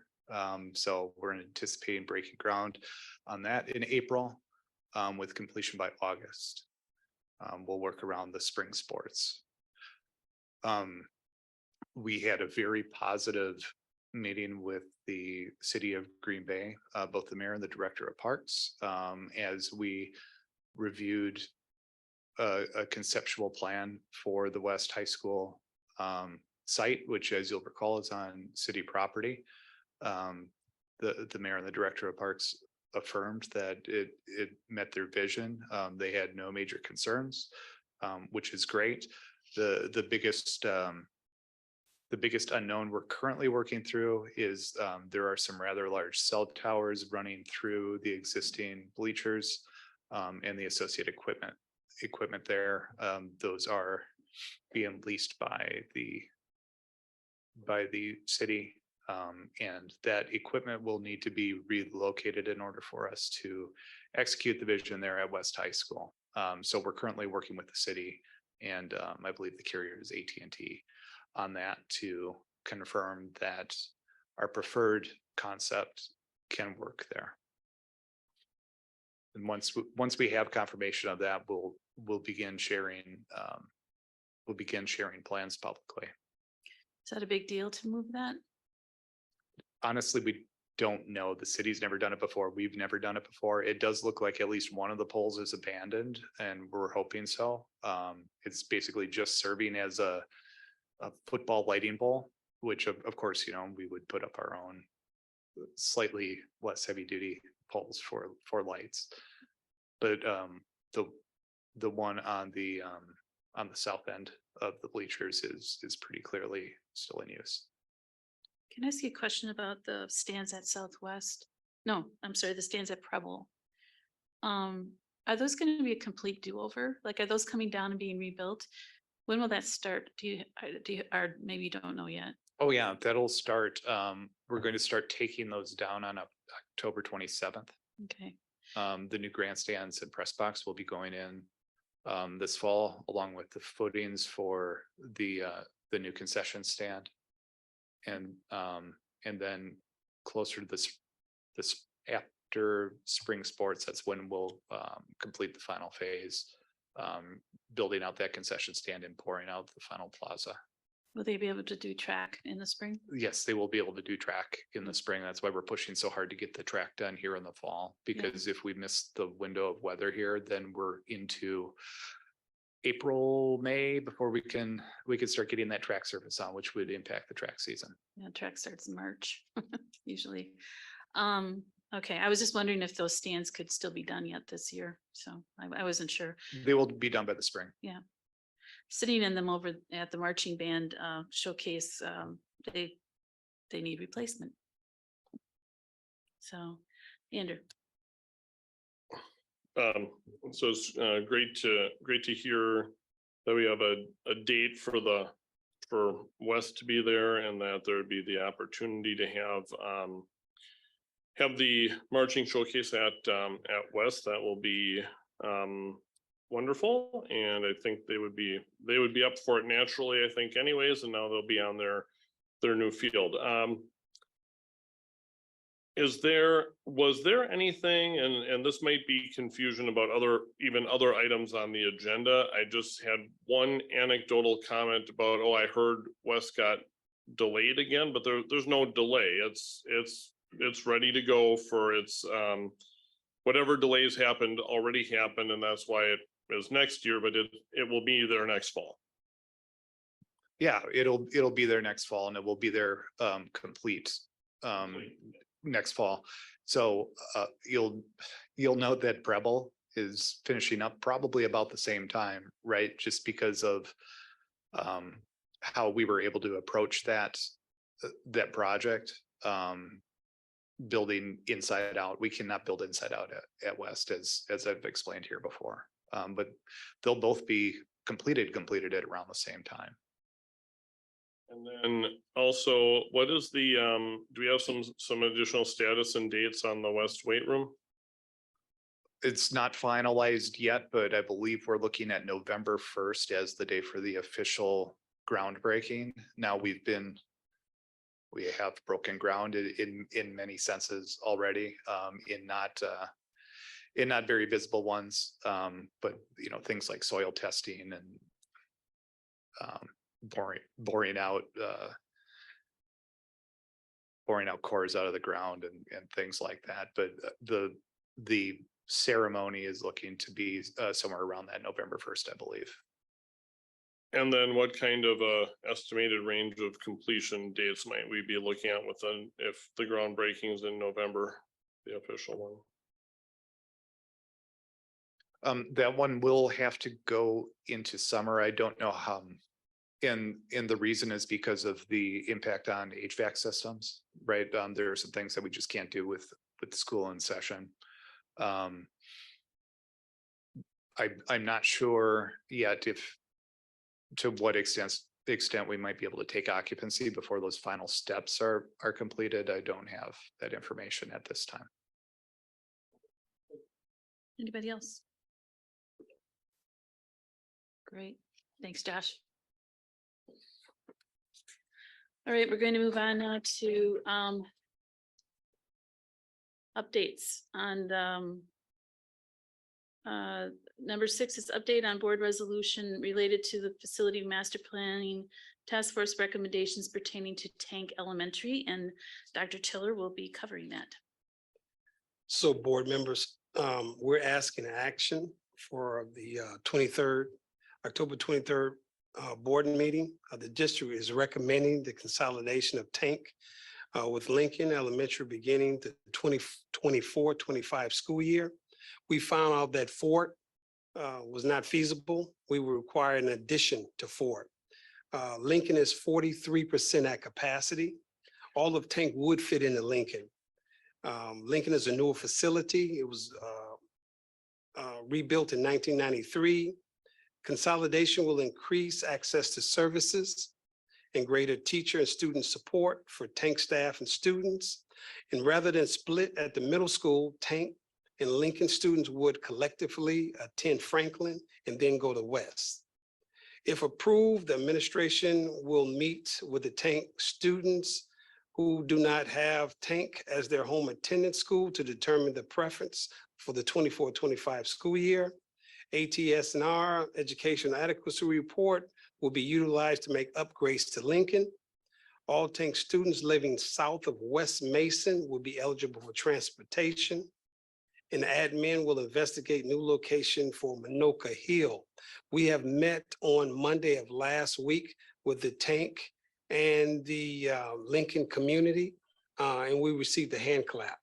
So we're anticipating breaking ground on that in April with completion by August. We'll work around the spring sports. We had a very positive meeting with the city of Green Bay, both the mayor and the director of parks, as we reviewed a conceptual plan for the West High School site, which as you'll recall is on city property. The mayor and the director of parks affirmed that it met their vision. They had no major concerns, which is great. The biggest unknown we're currently working through is there are some rather large cell towers running through the existing bleachers and the associated equipment there. Those are being leased by the city. And that equipment will need to be relocated in order for us to execute the vision there at West High School. So we're currently working with the city and I believe the carrier is AT&T on that to confirm that our preferred concept can work there. And once we have confirmation of that, we'll begin sharing plans publicly. Is that a big deal to move that? Honestly, we don't know. The city's never done it before. We've never done it before. It does look like at least one of the poles is abandoned and we're hoping so. It's basically just serving as a football lighting pole, which of course, we would put up our own slightly less heavy duty poles for lights. But the one on the south end of the bleachers is pretty clearly still in use. Can I ask you a question about the stands at Southwest? No, I'm sorry, the stands at Preble. Are those going to be a complete do-over? Like, are those coming down and being rebuilt? When will that start? Or maybe you don't know yet? Oh, yeah, that'll start. We're going to start taking those down on October 27th. Okay, The new grandstands and press box will be going in this fall, along with the footings for the new concession stand. And then closer to this after spring sports, that's when we'll complete the final phase, building out that concession stand and pouring out the final plaza. will they be able to do track in the spring? Yes, they will be able to do track in the spring. That's why we're pushing so hard to get the track done here in the fall, because if we miss the window of weather here, then we're into April, May before we can start getting that track surface on, which would impact the track season. Yeah, track starts in March, usually. Okay, I was just wondering if those stands could still be done yet this year, so I wasn't sure. They will be done by the spring. Sitting in them over at the marching band showcase, they need replacement. So, Andrew. So it's great to hear that we have a date for West to be there, and that there'd be the opportunity to have the marching showcase at West. That will be wonderful, and I think they would be up for it naturally, I think anyways, and now they'll be on their new field. Was there anything, and this might be confusion about other items on the agenda? I just had one anecdotal comment about, I heard West got delayed again, but there's no delay. It's ready to go for its, whatever delays already happened, and that's why it is next year, but it will be there next fall. Yeah, it'll be there next fall, and it will be there complete next fall. So you'll note that Preble is finishing up probably about the same time, right? Just because of how we were able to approach that project, building inside out. We cannot build inside out at West, as I've explained here before. But they'll both be completed at around the same time. And then also, what is the, do we have some additional status and dates on the West weight room? It's not finalized yet, but I believe we're looking at November 1st as the day for the official groundbreaking. Now we have broken ground in many senses already, in not very visible ones, but things like soil testing and boring out cores out of the ground and things like that. But the ceremony is looking to be somewhere around that November 1st, I believe. And then what kind of estimated range of completion dates might we be looking at if the groundbreaking is in November, the official one? That one will have to go into summer. I don't know how. And the reason is because of the impact on HVAC systems, right? There are some things that we just can't do with the school in session. I'm not sure yet to what extent we might be able to take occupancy before those final steps are completed. I don't have that information at this time. Anybody else? Great. Thanks, Josh. All right, we're going to move on now to updates on number 6 is update on board resolution related to the facility master planning task force recommendations pertaining to Tank Elementary, and Dr. Tiller will be covering that. So board members, we're asking action for the October 23rd board meeting. The district is recommending the consolidation of Tank with Lincoln Elementary beginning the 2024-25 school year. We found out that Fort was not feasible. We will require an addition to Fort. Lincoln is 43% at capacity. all of Tank would fit into Lincoln. Lincoln is a newer facility. It was rebuilt in 1993. Consolidation will increase access to services and greater teacher and student support for Tank staff and students. And rather than split at the middle school, Tank and Lincoln students would collectively attend Franklin and then go to West. If approved, the administration will meet with the Tank students who do not have Tank as their home attendance school to determine the preference for the 24-25 school year. ATS&R Education Adequacy Report will be utilized to make upgrades to Lincoln. All Tank students living south of West Mason will be eligible for transportation. And admin will investigate new location for Minoka Hill. We have met on Monday of last week with the Tank and the Lincoln community, and we received a hand clap.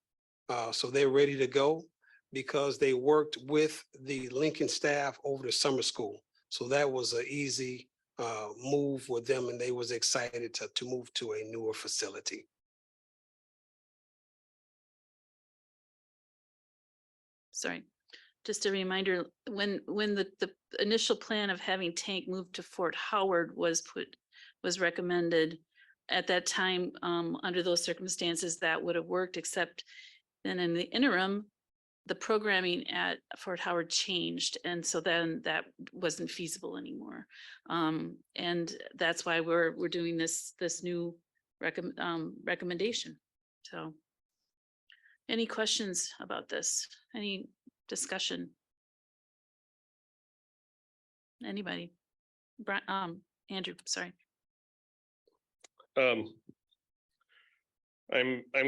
So they're ready to go because they worked with the Lincoln staff over the summer school. So that was an easy move with them, and they was excited to move to a newer facility. Sorry, just a reminder, when the initial plan of having Tank moved to Fort Howard was recommended, at that time, under those circumstances, that would have worked, except then in the interim, the programming at Fort Howard changed, and so then that wasn't feasible anymore. And that's why we're doing this new recommendation. So, any questions about this? Any discussion? Anybody? Andrew, sorry. I'm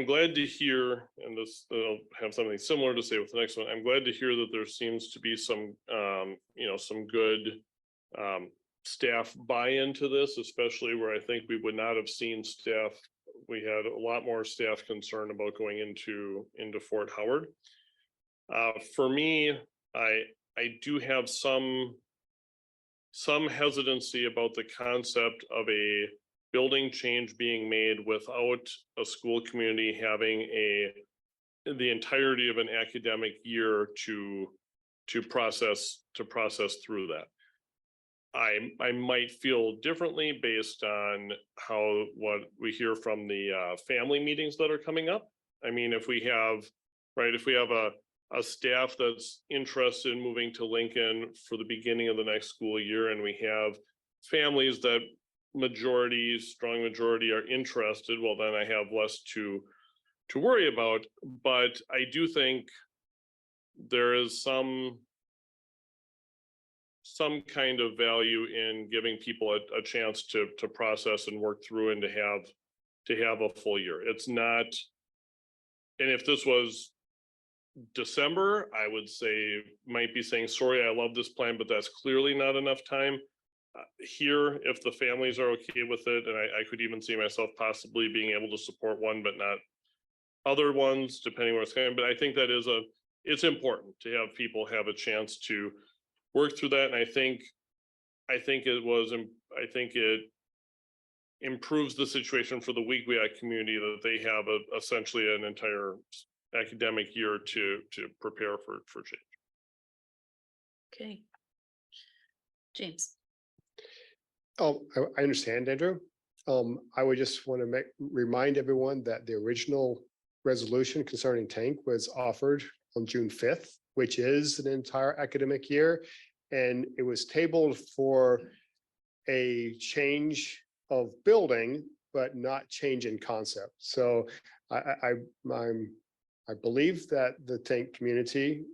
glad to hear, and this, I'll have something similar to say with the next one. I'm glad to hear that there seems to be some, some good staff buy-in to this, especially where I think we would not have seen staff. We had a lot more staff concern about going into Fort Howard. For me, I do have some hesitancy about the concept of a building change being made without a school community having the entirety of an academic year to process through that. I might feel differently based on what we hear from the family meetings that are coming up. I mean, if we have a staff that's interested in moving to Lincoln for the beginning of the next school year, and we have families that strong majority are interested, well, then I have less to worry about. But I do think there is some kind of value in giving people a chance to process and work through and to have a full year. It's not, and if this was December, I would say, might be saying, sorry, I love this plan, but that's clearly not enough time. Here, if the families are okay with it, and I could even see myself possibly being able to support one, but not other ones, depending where it's going. But I think that it's important to have people have a chance to work through that. And I think it improves the situation for the Week community that they have essentially an entire academic year to prepare for change. Okay. James. Oh, I understand, Andrew. I would just want to remind everyone that the original resolution concerning Tank was offered on June 5th, which is an entire academic year. And it was tabled for a change of building, but not change in concept. So I believe that the Tank community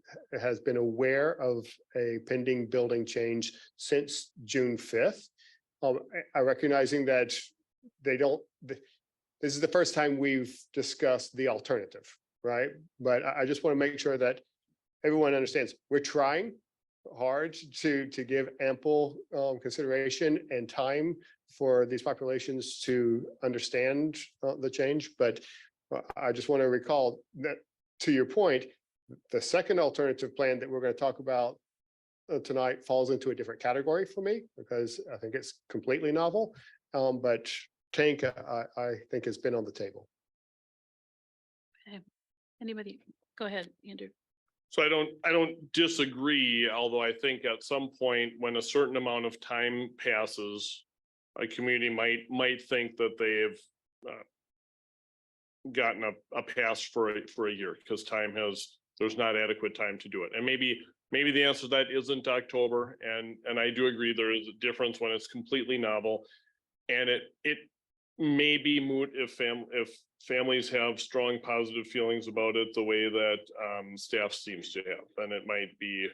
has been aware of a pending building change since June 5th. I recognizing that this is the first time we've discussed the alternative, right? But I just want to make sure that everyone understands we're trying hard to give ample consideration and time for these populations to understand the change. But I just want to recall that, to your point, the second alternative plan that we're going to talk about tonight falls into a different category for me because I think it's completely novel. But Tank, I think, has been on the table. Anybody? Go ahead, Andrew. So I don't disagree, although I think at some point when a certain amount of time passes, a community might think that they've gotten a pass for a year because there's not adequate time to do it. And maybe the answer to that isn't October. And I do agree there is a difference when it's completely novel. And it may be moot if families have strong positive feelings about it the way that staff seems to have. Then it might be,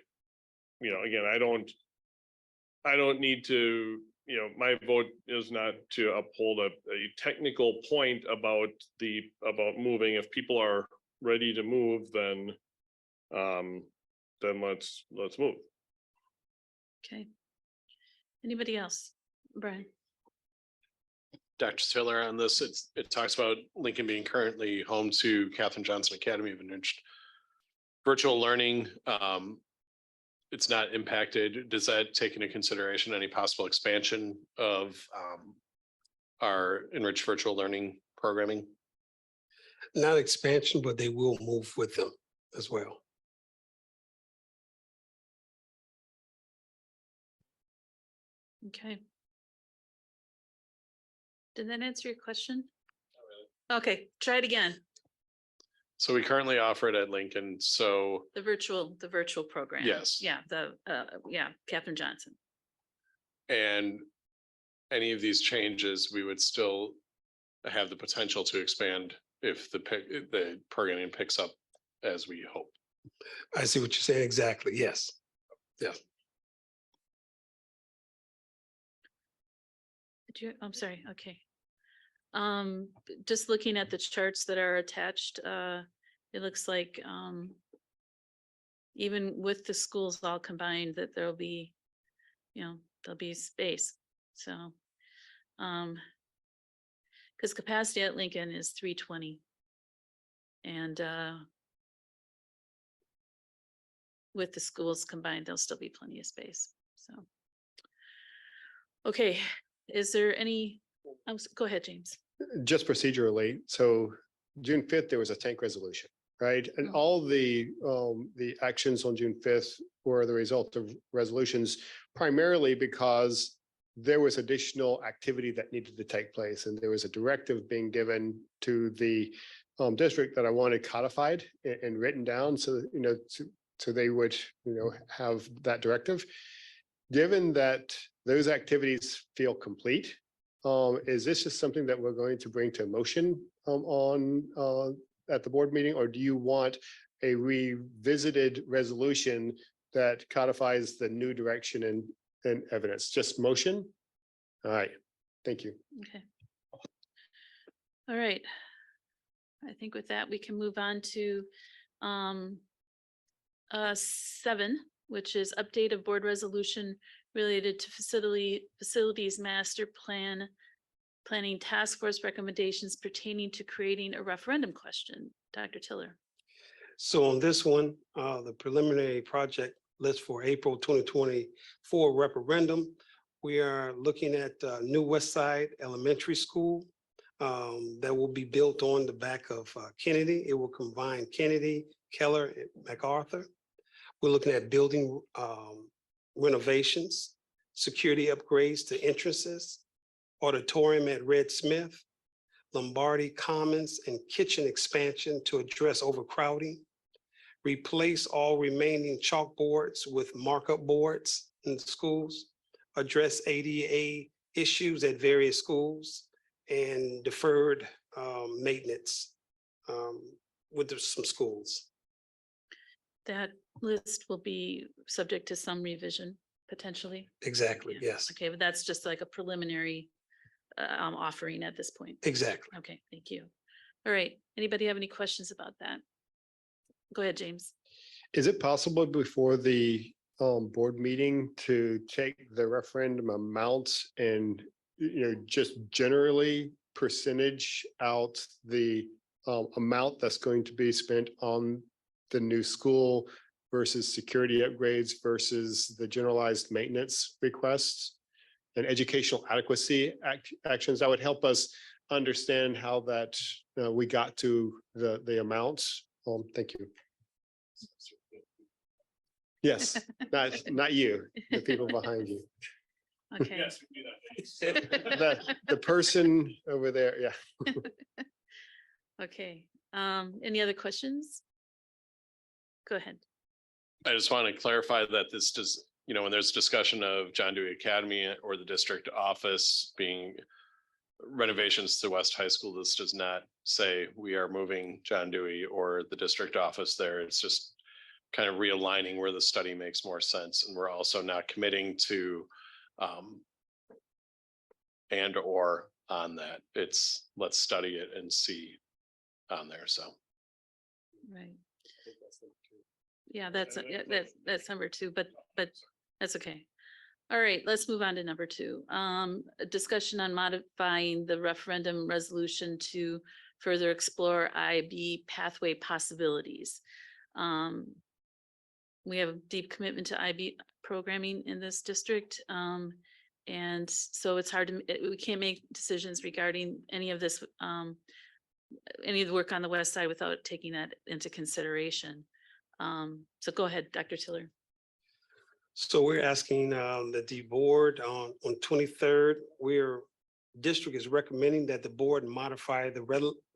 again, I don't need to, my vote is not to uphold a technical point about moving. If people are ready to move, then let's move. Okay. Anybody else? Brian? Dr. Tiller on this, it talks about Lincoln being currently home to Katherine Johnson Academy of Enriched Virtual Learning. It's not impacted. Does that take into consideration any possible expansion of our enriched virtual learning programming? Not expansion, but they will move with them as well. Okay. Did that answer your question? Okay, try it again. So we currently offer it at Lincoln. So The virtual program. Yes. Yeah, Catherine Johnson. and any of these changes, we would still have the potential to expand if the programming picks up as we hope. I see what you're saying. Exactly. Yes. Yes. I'm sorry, okay. Just looking at the charts that are attached, it looks like even with the schools all combined, that there'll be space. So, because capacity at Lincoln is 320. And with the schools combined, there'll still be plenty of space. So, okay, is there any, go ahead, James. Just procedurally, so June 5th, there was a tank resolution, right? And Mhm. all the actions on June 5th were the result of resolutions primarily because there was additional activity that needed to take place. And there was a directive being given to the district that I wanted codified and written down so, so they would, have that directive. Given that those activities feel complete, is this just something that we're going to bring to motion at the board meeting, or do you want a revisited resolution that codifies the new direction and evidence? Just motion? All right, thank you. Okay. All right. I think with that, we can move on to 7, which is update of board resolution related to facilities master planning task force recommendations pertaining to creating a referendum question. Dr. Tiller. So on this one, the preliminary project list for April 2024 referendum, we are looking at New West Side Elementary School that will be built on the back of Kennedy. It will combine Kennedy, Keller, and MacArthur. We're looking at building renovations, security upgrades to entrances, auditorium at Red Smith, Lombardi Commons and kitchen expansion to address overcrowding, replace all remaining chalkboards with markup boards in the schools, address ADA issues at various schools, and deferred maintenance with some schools. That list will be subject to some revision potentially. Exactly, Yeah. yes, Okay, but that's just like a preliminary offering at this point. exactly. Okay, thank you. All right, anybody have any questions about that? Go ahead, James. Is it possible before the board meeting to take the referendum amounts and, just generally percentage out the amount that's going to be spent on the new school versus security upgrades versus the generalized maintenance requests and educational adequacy actions? That would help us understand how that we got to the amounts Thank you. Yes, not you, the people behind you. Okay. The person over there, yeah. Okay. Any other questions? Go ahead. I just want to clarify that this does, when there's discussion of John Dewey Academy or the district office being renovations to West High School, this does not say we are moving John Dewey or the district office there. It's just kind of realigning where the study makes more sense. And we're also not committing to and or on that. It's let's study it and see on there. So. Right. Yeah, that's number two, but that's okay. All right, let's move on to number two. A discussion on modifying the referendum resolution to further explore IB pathway possibilities. We have a deep commitment to IB programming in this district. And so it's hard to, we can't make decisions regarding any of this, any of the work on the west side without taking that into consideration. So go ahead, Dr. Tiller. So we're asking that the board on 23rd, district is recommending that the board modify the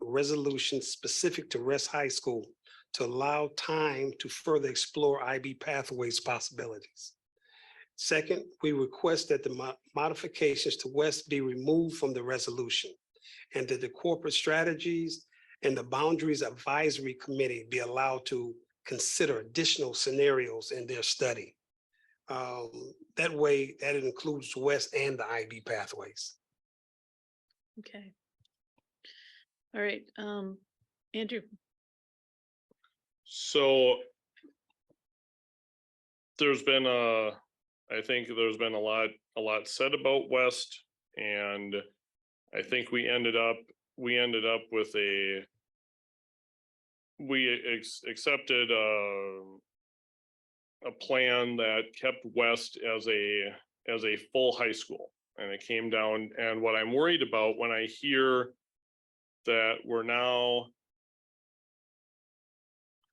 resolution specific to West High School to allow time to further explore IB pathways possibilities. Second, we request that the modifications to West be removed from the resolution and that the corporate strategies and the boundaries advisory committee be allowed to consider additional scenarios in their study. That way, that includes West and the IB pathways. Okay. All right, Andrew. So there's been I think there's been a lot said about West, and I think we ended up with accepted a plan that kept West as a full high school, and it came down. And what I'm worried about when I hear that we're now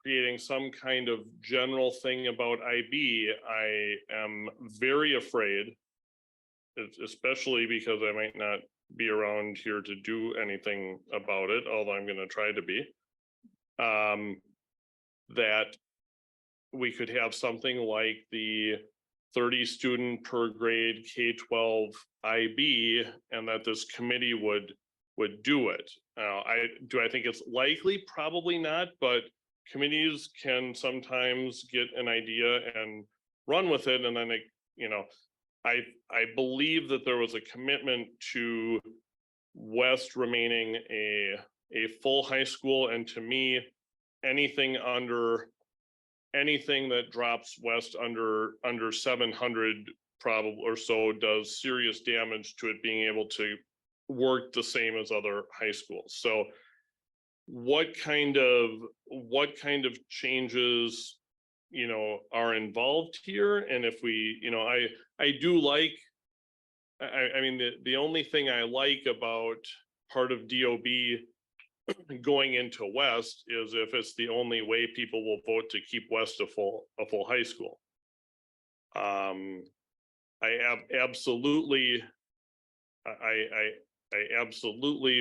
creating some kind of general thing about IB, I am very afraid, especially because I might not be around here to do anything about it, although I'm going to try to be, that we could have something like the 30 student per grade K-12 IB, and that this committee would do it. I think it's likely? Probably not, but committees can sometimes get an idea and run with it. And then, I believe that there was a commitment to West remaining a full high school. And to me, anything that drops West under 700 probably or so does serious damage to it being able to work the same as other high schools. So what kind of changes are involved here? And if we, I do like, I mean, the only thing I like about part of DOB going into West is if it's the only way people will vote to keep West a full high school. I absolutely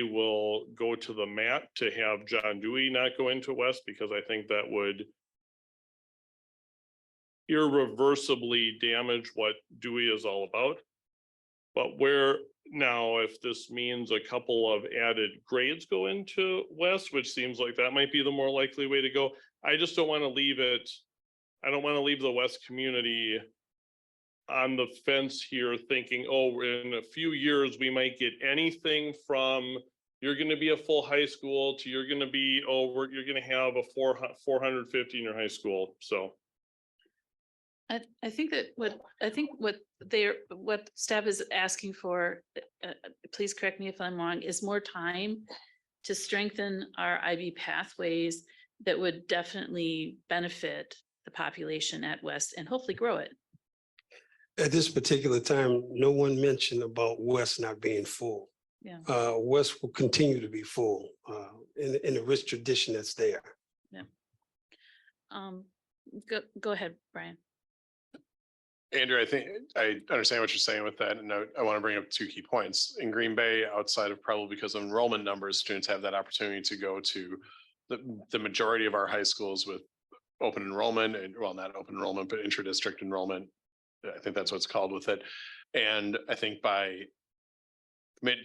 will go to the mat to have John Dewey not go into West, because I think that would irreversibly damage what Dewey is all about. But where now, if this means a couple of added grades go into West, which seems like that might be the more likely way to go, I just don't want to leave it. I don't want to leave the West community on the fence here thinking, oh, in a few years, we might get anything from you're going to be a full high school to you're going to be, you're going to have a 450 in your high school. So. I think that what staff is asking for, please correct me if I'm wrong, is more time to strengthen our IB pathways that would definitely benefit the population at West and hopefully grow it. At this particular time, no one mentioned about West not being full. Yeah. West will continue to be full in the rich tradition that's there. Yeah. Go ahead, Brian. Andrew, I think I understand what you're saying with that, and I want to bring up two key points. In Green Bay, outside of probably because of enrollment numbers, students have that opportunity to go to the majority of our high schools with open enrollment, and well, not open enrollment, but intra-district enrollment. I think that's what it's called with it. And I think by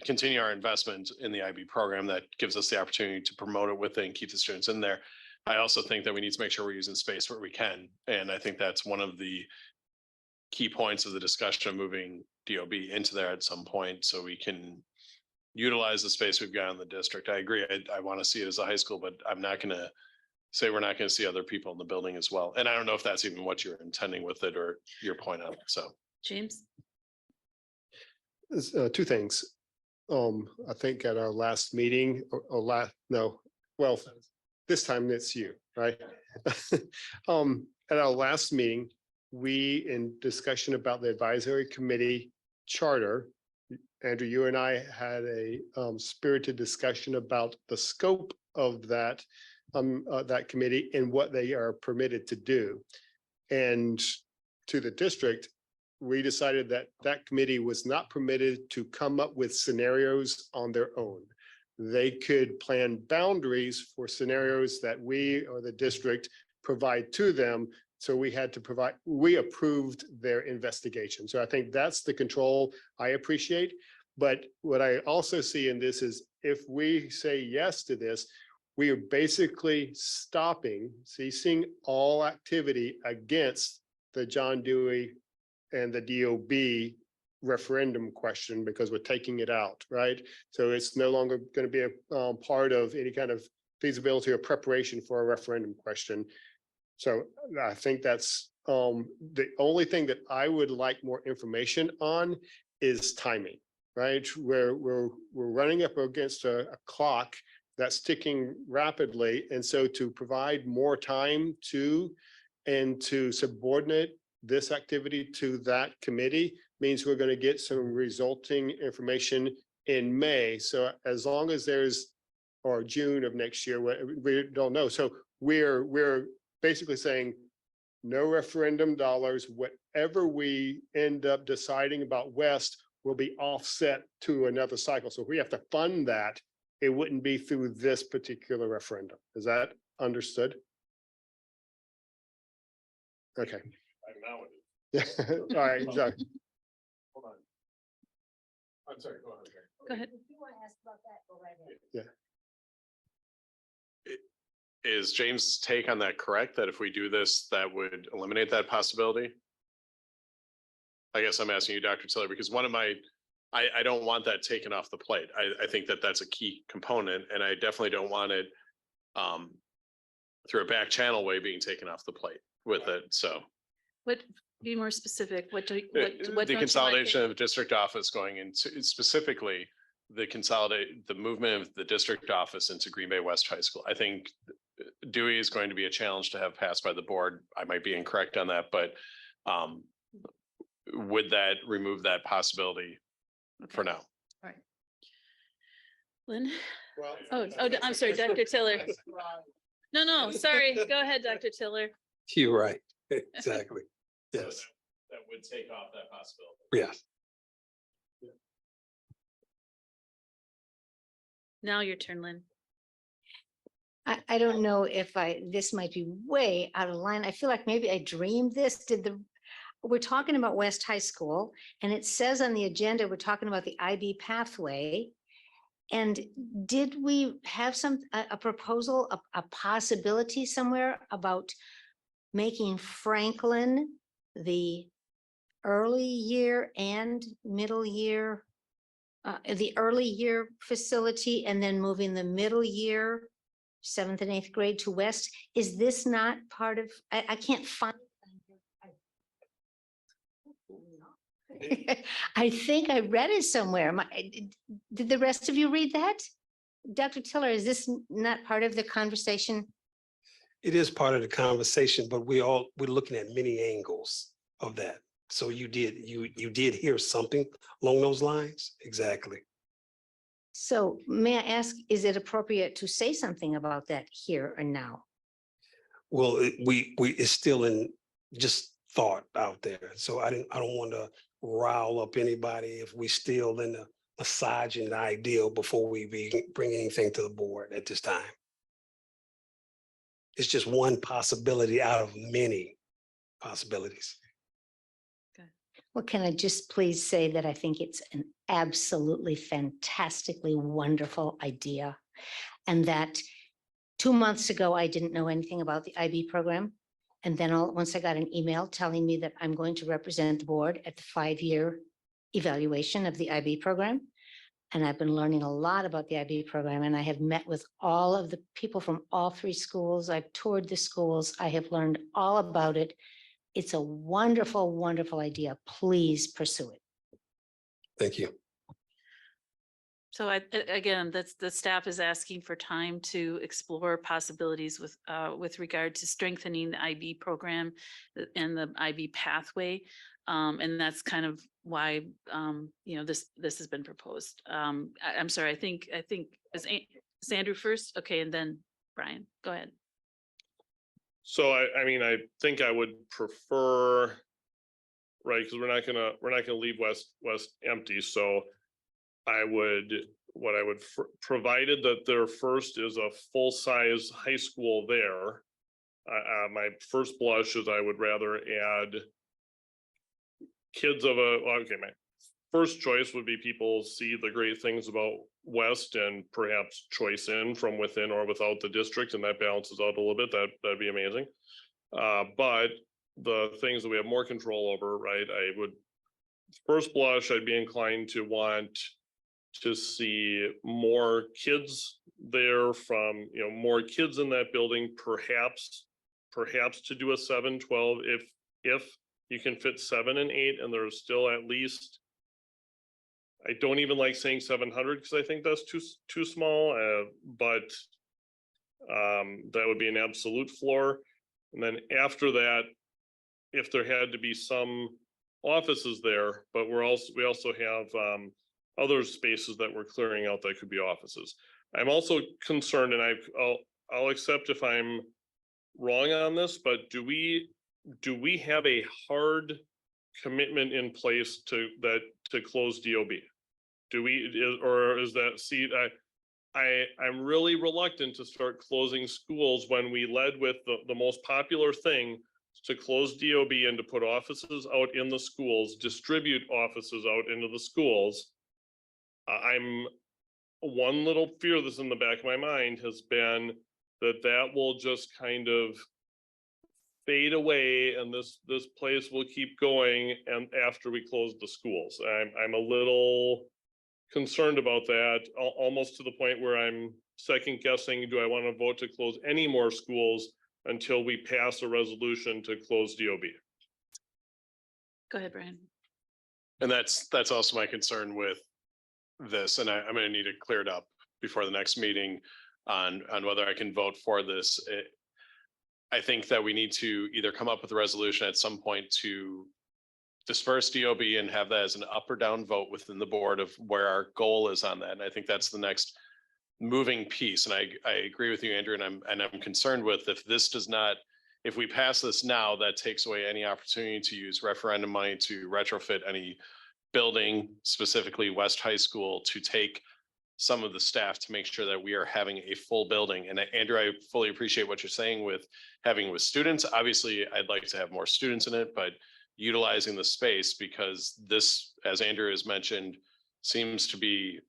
continue our investment in the IB program, that gives us the opportunity to promote it with it and keep the students in there. I also think that we need to make sure we're using space where we can. And I think that's one of the key points of the discussion of moving DOB into there at some point so we can utilize the space we've got in the district. I agree. I want to see it as a high school, but I'm not going to say we're not going to see other people in the building as well. And I don't know if that's even what you're intending with it or your point on it. So James? Two things. I think at our last meeting this time it's you, right? At our last meeting, we, in discussion about the advisory committee charter, Andrew, you and I had a spirited discussion about the scope of that committee and what they are permitted to do. And to the district, we decided that that committee was not permitted to come up with scenarios on their own. They could plan boundaries for scenarios that we or the district provide to them. So we had to provide, we approved their investigation. So I think that's the control I appreciate. But what I also see in this is if we say yes to this, we are basically ceasing all activity against the John Dewey and the DOB referendum question because we're taking it out, right? So it's no longer going to be a part of any kind of feasibility or preparation for a referendum question. So I think that's the only thing that I would like more information on is timing, right? We're running up against a clock that's ticking rapidly. And so to provide more time to subordinate this activity to that committee means we're going to get some resulting information in May. So as long as or June of next year, we don't know. So we're basically saying no referendum dollars, whatever we end up deciding about West will be offset to another cycle. So if we have to fund that, it wouldn't be through this particular referendum. Is that understood? Okay. Yeah, all right, exactly. hold on. I'm sorry, go on. Go ahead. Yeah. Is James' take on that correct? That if we do this, that would eliminate that possibility? I guess I'm asking you, Dr. Tiller, because I don't want that taken off the plate. I think that that's a key component, and I definitely don't want it through a back channel way being taken off the plate with it. So Be more specific. What don't the you like it? consolidation of district office going into specifically the movement of the district office into Green Bay West High School. I think Dewey is going to be a challenge to have passed by the board. I might be incorrect on that, but would that remove that possibility for now? All right. Lynn? Well, I'm sorry, Dr. Tiller. No, sorry. Go ahead, Dr. Tiller. You're right. Exactly. Yes. That would take off that possibility. Yes. Now your turn, Lynn. I don't know if this might be way out of line. I feel like maybe I dreamed this. We're talking about West High School, and it says on the agenda, we're talking about the IB pathway. And did we have a proposal, a possibility somewhere about making Franklin the early year and middle year, the early year facility, and then moving the middle year, 7th and 8th grade to West? Is this not part of, I can't find. I think I read it somewhere. Did the rest of you read that? Dr. Tiller, is this not part of the conversation? It is part of the conversation, but we're looking at many angles of that. So you did hear something along those lines? Exactly. So may I ask, is it appropriate to say something about that here or now? well, it's still in just thought out there. So I don't want to rile up anybody if we still in the massaging the ideal before we bring anything to the board at this time. It's just one possibility out of many possibilities. Well, can I just please say that I think it's an absolutely fantastically wonderful idea. And that 2 months ago, I didn't know anything about the IB program. And then once I got an email telling me that I'm going to represent the board at the 5-year evaluation of the IB program. And I've been learning a lot about the IB program, and I have met with all of the people from all 3 schools. I've toured the schools. I have learned all about it. It's a wonderful, wonderful idea. Please pursue it. Thank you. So again, that's the staff is asking for time to explore possibilities with regard to strengthening the IB program and the IB pathway. And that's kind of why, this has been proposed. I'm sorry, I think is Andrew first? Okay, and then Brian, go ahead. So I mean, I think I would prefer, right, because we're not gonna leave West empty. So what I would provided that there first is a full-size high school there. My first blush is I would rather add kids of my first choice would be people see the great things about West and perhaps choice in from within or without the district, and that balances out a little bit. That'd be amazing. But the things that we have more control over, right? I would first blush, I'd be inclined to want to see more kids there from, more kids in that building, perhaps to do a 7-12 if you can fit 7 and 8 and there's still at least, I don't even like saying 700 because I think that's too small, but that would be an absolute floor. And then after that, if there had to be some offices there, but we also have other spaces that we're clearing out that could be offices. I'm also concerned, and I'll accept if I'm wrong on this, but do we have a hard commitment in place to close DOB? Or is that, I'm really reluctant to start closing schools when we led with the most popular thing to close DOB and to put offices out in the schools, distribute offices out into the schools. I'm one little fear that's in the back of my mind has been that will just kind of fade away and this place will keep going and after we close the schools. I'm a little concerned about that, almost to the point where I'm second guessing, do I want to vote to close any more schools until we pass a resolution to close DOB? Go ahead, Brian. And that's also my concern with this, and I'm gonna need it cleared up before the next meeting on whether I can vote for this. I think that we need to either come up with a resolution at some point to disperse DOB and have that as an up or down vote within the board of where our goal is on that. And I think that's the next moving piece. And I agree with you, Andrew, and I'm concerned with if we pass this now, that takes away any opportunity to use referendum money to retrofit any building, specifically West High School, to take some of the staff to make sure that we are having a full building. And Andrew, I fully appreciate what you're saying with having with students. Obviously, I'd like to have more students in it, but utilizing the space, because this, as Andrew has mentioned, seems to be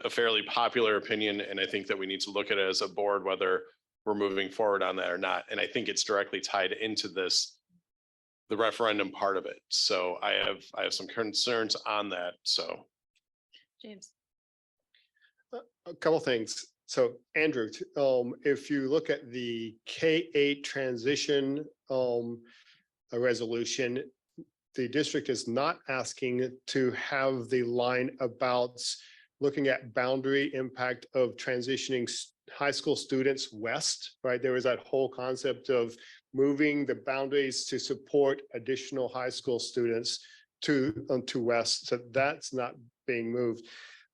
a fairly popular opinion. And I think that we need to look at it as a board, whether we're moving forward on that or not. And I think it's directly tied into the referendum part of it. So I have some concerns on that. So James. A couple things. So Andrew, if you look at the K-8 transition a resolution, the district is not asking to have the line about looking at boundary impact of transitioning high school students west, right? There was that whole concept of moving the boundaries to support additional high school students to west. So that's not being moved.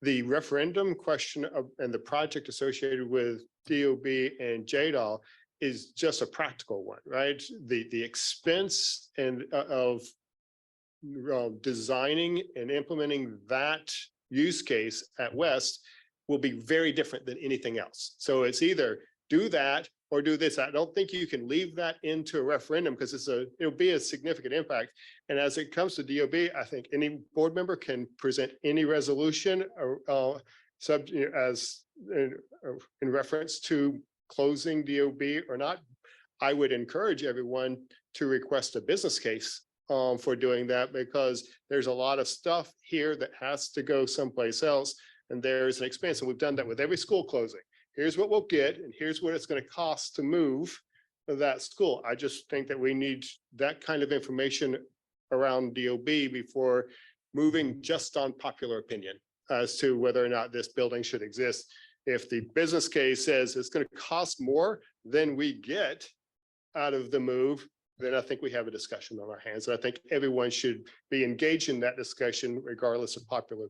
The referendum question and the project associated with DOB and JDOL is just a practical one, right? The expense and of designing and implementing that use case at West will be very different than anything else. So it's either do that or do this. I don't think you can leave that into a referendum because it'll be a significant impact. And as it comes to DOB, I think any board member can present any resolution as in reference to closing DOB or not. I would encourage everyone to request a business case for doing that, because there's a lot of stuff here that has to go someplace else. And there's an expense, and we've done that with every school closing. Here's what we'll get, and here's what it's going to cost to move that school. I just think that we need that kind of information around DOB before moving just on popular opinion as to whether or not this building should exist. If the business case says it's going to cost more than we get out of the move, then I think we have a discussion on our hands. And I think everyone should be engaged in that discussion regardless of popular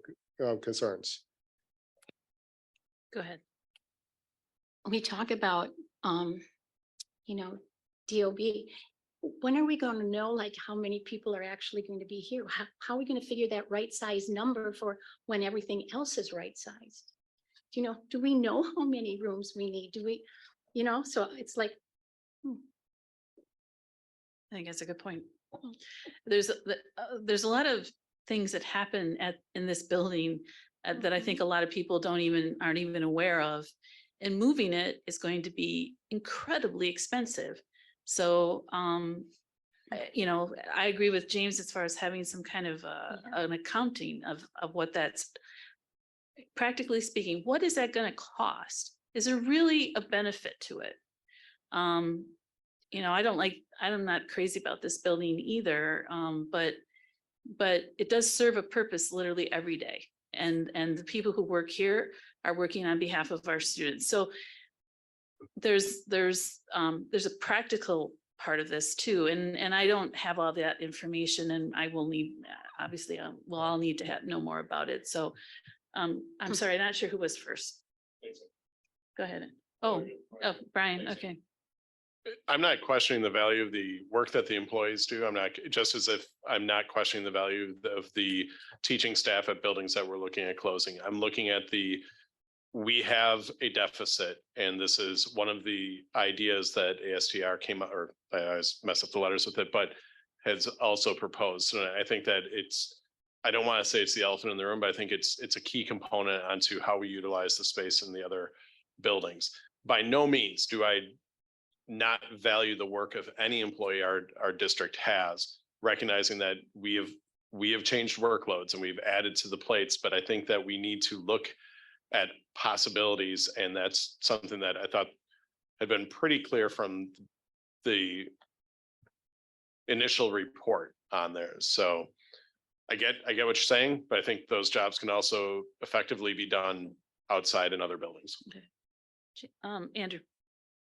concerns. Go ahead. We talk about, DOB. When are we going to know, like, how many people are actually going to be here? How are we going to figure that right size number for when everything else is right sized? Do we know how many rooms we need? Do we, so it's like, I think that's a good point. There's a lot of things that happen in this building that I think a lot of people aren't even aware of. And moving it is going to be incredibly expensive. So, I agree with James as far as having some kind of an accounting of what that's, practically speaking, what is that going to cost? Is there really a benefit to it? I'm not crazy about this building either, but it does serve a purpose literally every day. And the people who work here are working on behalf of our students. So there's a practical part of this too. And I don't have all that information, and I will need, obviously, we'll all need to know more about it. So I'm sorry, I'm not sure who was first. Go ahead. Oh, Brian, okay. I'm not questioning the value of the work that the employees do. I'm not, just as if I'm not questioning the value of the teaching staff at buildings that we're looking at closing. I'm looking at we have a deficit, and this is one of the ideas that ASTR came up, or I always mess up the letters with it, but has also proposed. And I think that I don't want to say it's the elephant in the room, but I think it's a key component onto how we utilize the space in the other buildings. By no means do I not value the work of any employee our district has, recognizing that we have changed workloads and we've added to the plates, but I think that we need to look at possibilities, and that's something that I thought had been pretty clear from the initial report on there. So I get what you're saying, but I think those jobs can also effectively be done outside in other buildings. Okay. Andrew.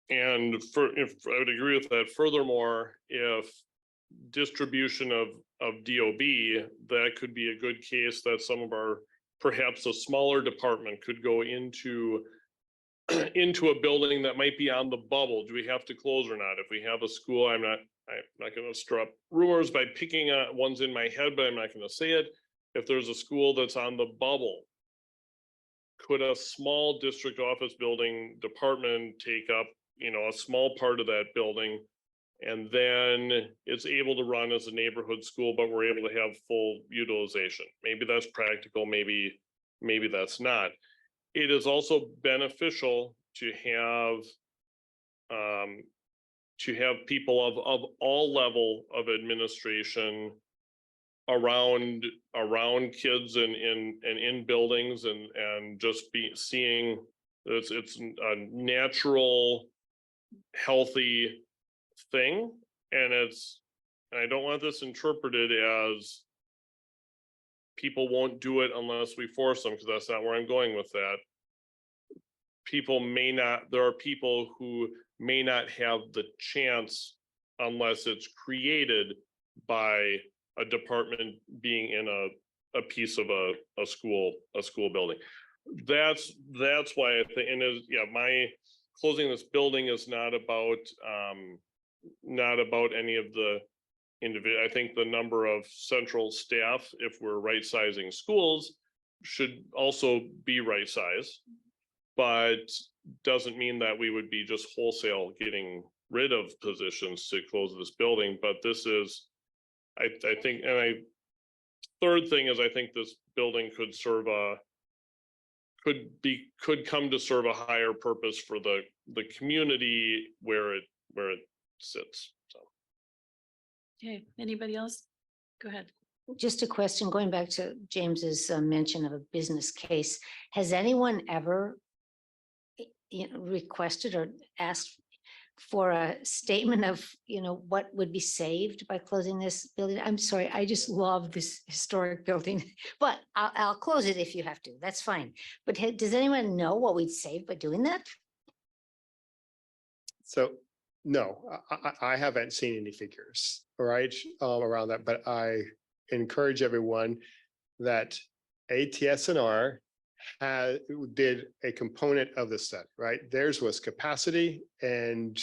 And if I would agree with that, furthermore, if distribution of DOB, that could be a good case that some of perhaps a smaller department could go into a building that might be on the bubble. Do we have to close or not? If we have a school, I'm not going to stir up rumors by picking ones in my head, but I'm not going to say it. If there's a school that's on the bubble, could a small district office building department take up, a small part of that building, and then it's able to run as a neighborhood school, but we're able to have full utilization? Maybe that's practical, maybe that's not. It is also beneficial to have people of all level of administration around kids and in buildings, and just seeing it's a natural, healthy thing. And I don't want this interpreted as people won't do it unless we force them, because that's not where I'm going with that. There are people who may not have the chance unless it's created by a department being in a piece of a school building. That's why I think, and closing this building is not about any of the individual. I think the number of central staff, if we're right sizing schools, should also be right size. But doesn't mean that we would be just wholesale getting rid of positions to close this building. But this is, I think, third thing is I think this building could serve could come to serve a higher purpose for the community where it sits. So. Okay, anybody else? Go ahead. Just a question, going back to James's mention of a business case. Has anyone ever requested or asked for a statement of, what would be saved by closing this building? I'm sorry, I just love this historic building, but I'll close it if you have to. That's fine. But does anyone know what we'd save by doing that? So, no, I haven't seen any figures, all right, around that, but I encourage everyone that ATS&R did a component of the study, right? Theirs was capacity and,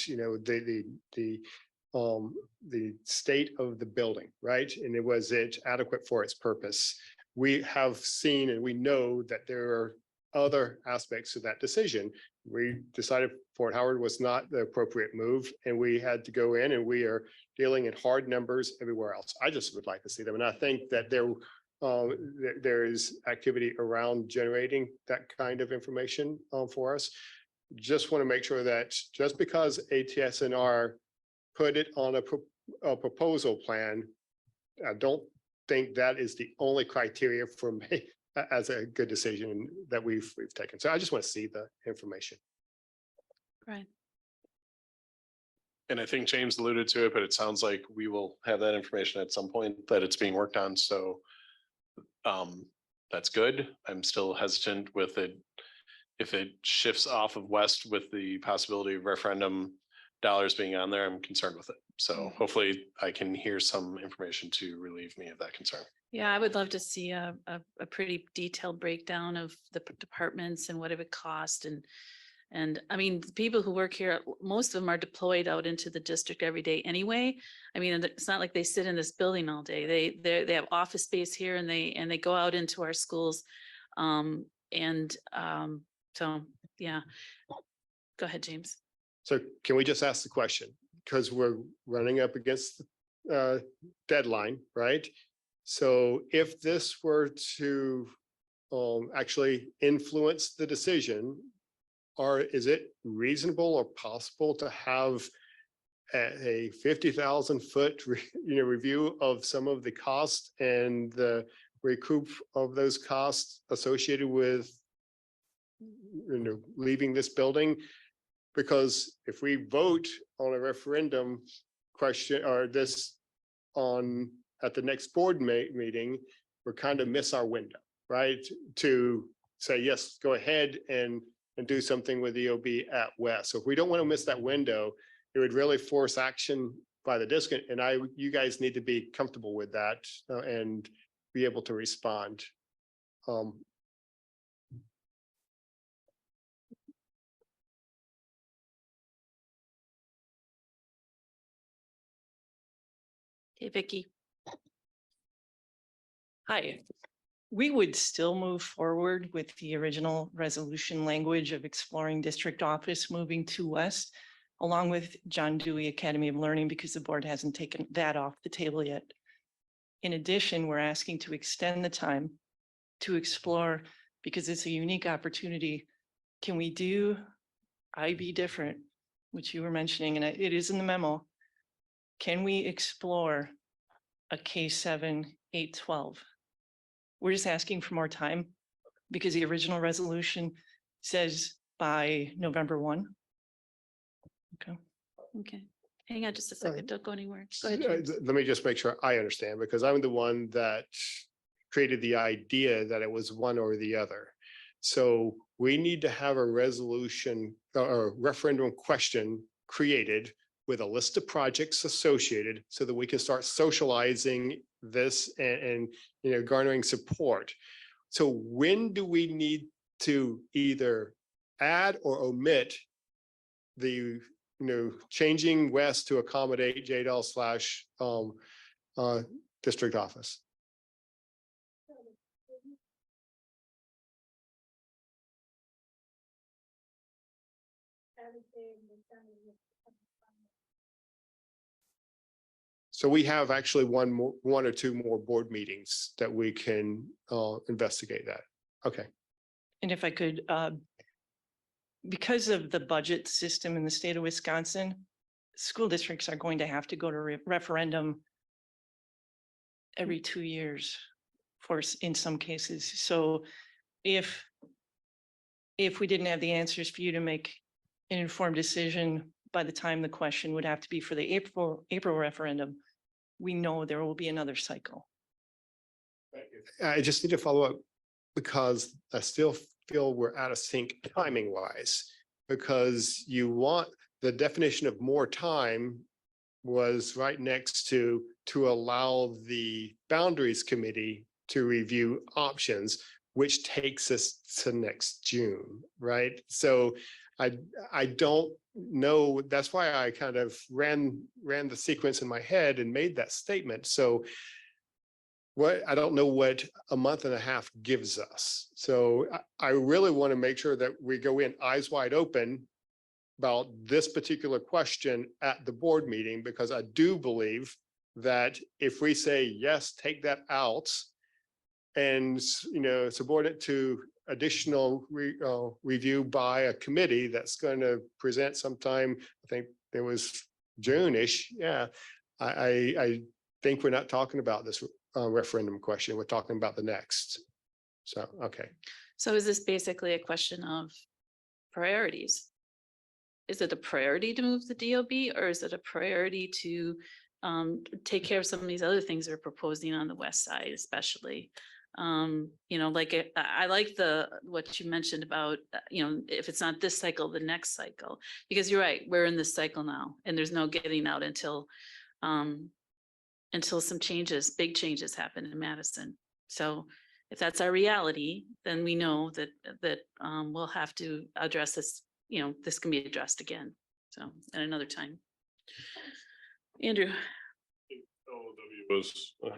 the state of the building, right? And was it adequate for its purpose? We have seen and we know that there are other aspects to that decision. We decided Fort Howard was not the appropriate move, and we had to go in and we are dealing in hard numbers everywhere else. I just would like to see them. And I think that there is activity around generating that kind of information for us. Just want to make sure that just because ATS&R put it on a proposal plan, I don't think that is the only criteria for me as a good decision that we've taken. So I just want to see the information. Right. And I think James alluded to it, but it sounds like we will have that information at some point that it's being worked on. So that's good. I'm still hesitant with it. If it shifts off of West with the possibility of referendum dollars being on there, I'm concerned with it. So hopefully I can hear some information to relieve me of that concern. Yeah, I would love to see a pretty detailed breakdown of the departments and what it would cost. And I mean, the people who work here, most of them are deployed out into the district every day anyway. I mean, it's not like they sit in this building all day. They have office space here and they go out into our schools. So yeah, go ahead, James. So can we just ask the question? Because we're running up against the deadline, right? So if this were to actually influence the decision, or is it reasonable or possible to have a 50,000 foot review of some of the costs and the recoup of those costs associated with leaving this building? Because if we vote on a referendum question or this at the next board meeting, we're kind of miss our window, right? To say, yes, go ahead and do something with EOB at West. So if we don't want to miss that window, it would really force action by the district. And you guys need to be comfortable with that and be able to respond. Okay, Vicky. Hi, we would still move forward with the original resolution language of exploring district office moving to West, along with John Dewey Academy of Learning, because the board hasn't taken that off the table yet. In addition, we're asking to extend the time to explore, because it's a unique opportunity. Can we do IB different, which you were mentioning, and it is in the memo. Can we explore a K7, 8-12? We're just asking for more time because the original resolution says by November 1. Okay. Okay. Hang on just a second. Don't go anywhere. Go ahead, James. Let me just make sure I understand, because I'm the one that created the idea that it was one or the other. So we need to have a resolution or referendum question created with a list of projects associated so that we can start socializing this and garnering support. So when do we need to either add or omit the, changing west to accommodate JDL / district office. So we have actually one or two more board meetings that we can investigate that. Okay. And if I could, because of the budget system in the state of Wisconsin, school districts are going to have to go to referendum every 2 years in some cases. So if we didn't have the answers for you to make an informed decision by the time the question would have to be for the April referendum, we know there will be another cycle. I just need to follow up because I still feel we're out of sync timing wise, because you want the definition of more time was right next to allow the boundaries committee to review options, which takes us to next June, right? So I don't know. That's why I kind of ran the sequence in my head and made that statement. So I don't know what a month and a half gives us. So I really want to make sure that we go in eyes wide open about this particular question at the board meeting, because I do believe that if we say, yes, take that out and, subordinate to additional review by a committee that's going to present sometime, I think there was June-ish. Yeah, I think we're not talking about this referendum question. We're talking about the next. So, okay. So is this basically a question of priorities? Is it a priority to move the DOB, or is it a priority to take care of some of these other things we're proposing on the west side, especially? Like I like what you mentioned about, if it's not this cycle, the next cycle, because you're right, we're in this cycle now and there's no getting out until some big changes happen in Madison. So if that's our reality, then we know that we'll have to address this, this can be addressed again. So at another time. Andrew.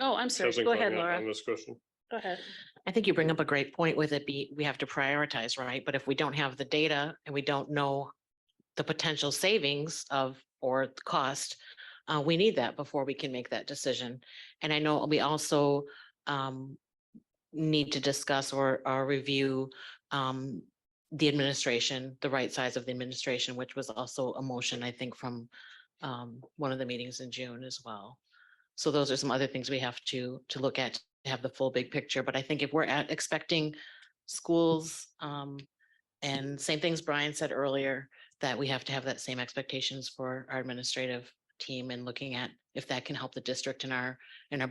Oh, I'm sorry. Go ahead, Laura. On this question. Go ahead. I think you bring up a great point with it. We have to prioritize, right? But if we don't have the data and we don't know the potential savings or the cost, we need that before we can make that decision. And I know we also need to discuss or review the administration, the right size of the administration, which was also a motion, I think, from one of the meetings in June as well. So those are some other things we have to look at to have the full big picture. But I think if we're expecting schools, and same things Brian said earlier, that we have to have that same expectations for our administrative team, and looking at if that can help the district in our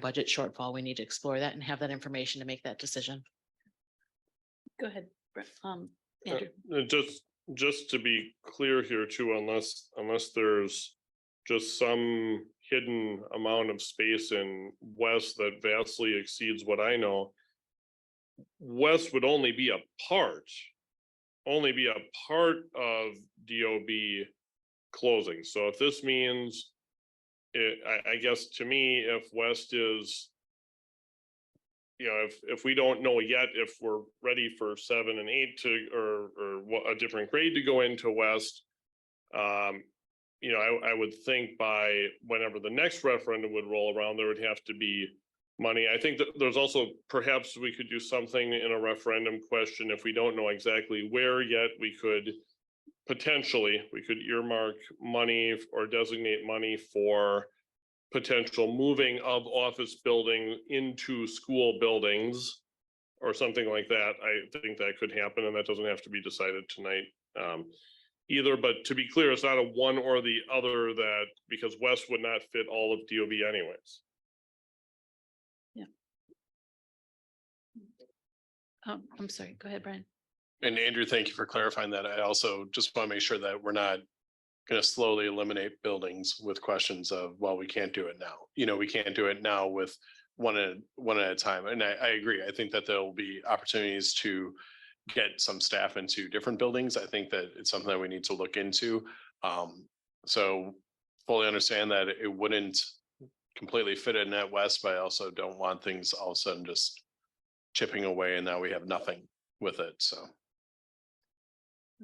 budget shortfall, we need to explore that and have that information to make that decision. Go ahead, Andrew. Just to be clear here too, unless there's just some hidden amount of space in West that vastly exceeds what I know, West would only be a part of DOB closing. So if this means, I guess to me, if West is, if we don't know yet if we're ready for 7 and 8 or a different grade to go into West, I would think by whenever the next referendum would roll around, there would have to be money. I think that there's also, perhaps we could do something in a referendum question. If we don't know exactly where yet, we could earmark money or designate money for potential moving of office building into school buildings or something like that. I think that could happen, and that doesn't have to be decided tonight either. But to be clear, it's not a one or the other, that because West would not fit all of DOB anyways. Yeah. I'm sorry. Go ahead, Brian. And Andrew, thank you for clarifying that. I also just want to make sure that we're not going to slowly eliminate buildings with questions of, well, we can't do it now. We can't do it now with one at a time. And I agree. I think that there will be opportunities to get some staff into different buildings. I think that it's something that we need to look into. So fully understand that it wouldn't completely fit in at West, but I also don't want things all of a sudden just chipping away and now we have nothing with it. So.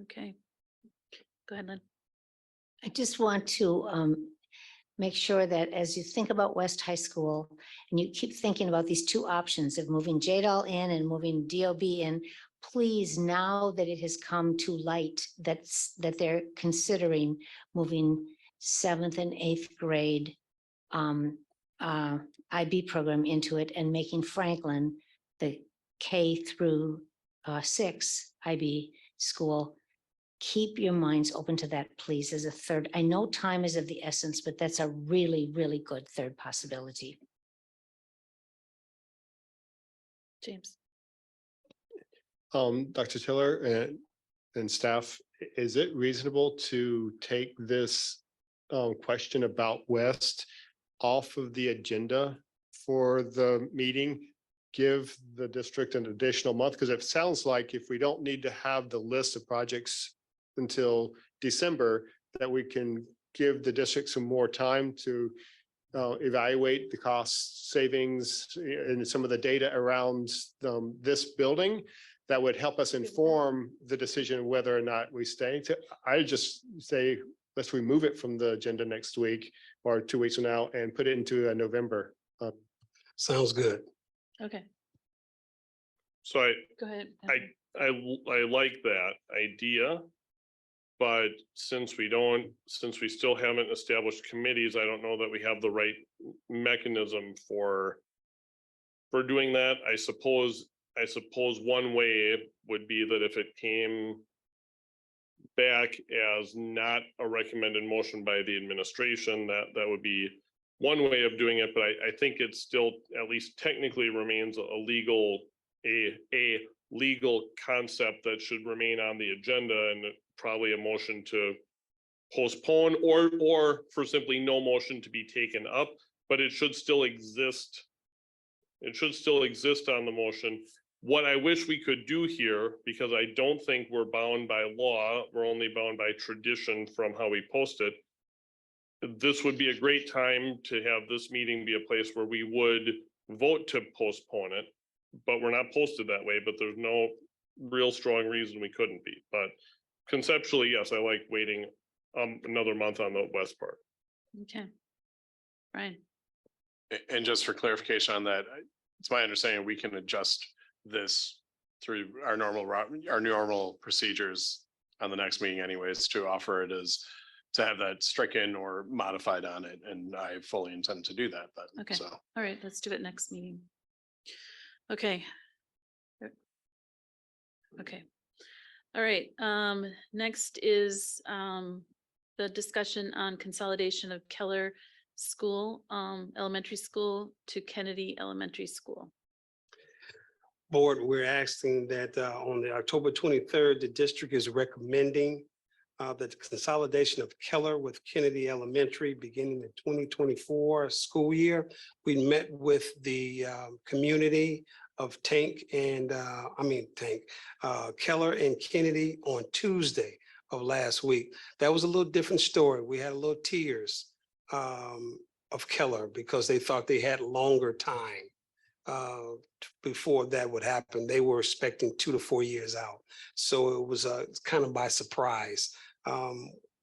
Okay. Go ahead, Lynn. I just want to make sure that as you think about West High School and you keep thinking about these two options of moving JDOL in and moving DOB in, please, now that it has come to light that they're considering moving 7th and 8th grade IB program into it and making Franklin the K through 6 IB school. Keep your minds open to that, please, as a third. I know time is of the essence, but that's a really, really good third possibility. James. Dr. Tiller and staff, is it reasonable to take this question about West off of the agenda for the meeting? Give the district an additional month, because it sounds like if we don't need to have the list of projects until December, that we can give the district some more time to evaluate the cost savings and some of the data around this building that would help us inform the decision whether or not we stay. I just say, let's remove it from the agenda next week or 2 weeks from now and put it into November. Sounds good. Okay, So go ahead. I like that idea. But since we still haven't established committees, I don't know that we have the right mechanism for doing that. I suppose one way would be that if it came back as not a recommended motion by the administration, that would be one way of doing it. But I think it still at least technically remains a legal concept that should remain on the agenda, and probably a motion to postpone or for simply no motion to be taken up, but it should still exist. It should still exist on the motion. What I wish we could do here, because I don't think we're bound by law, we're only bound by tradition from how we post it. This would be a great time to have this meeting be a place where we would vote to postpone it, but we're not posted that way, but there's no real strong reason we couldn't be. But conceptually, yes, I like waiting another month on the West part. Okay. Right. And just for clarification on that, it's my understanding we can adjust this through our normal procedures on the next meeting anyways, to offer it as to have that stricken or modified on it. And I fully intend to do that, but Okay. so. All right, let's do it next meeting. Okay. Okay. All right, next is the discussion on consolidation of Keller School, Elementary School to Kennedy Elementary School. Board, we're asking that on the October 23rd, the district is recommending the consolidation of Keller with Kennedy Elementary beginning the 2024 school year. We met with the community of Keller and Kennedy on Tuesday of last week. That was a little different story. We had a little tears of Keller because they thought they had longer time before that would happen. They were expecting 2 to 4 years out. So it was kind of by surprise. By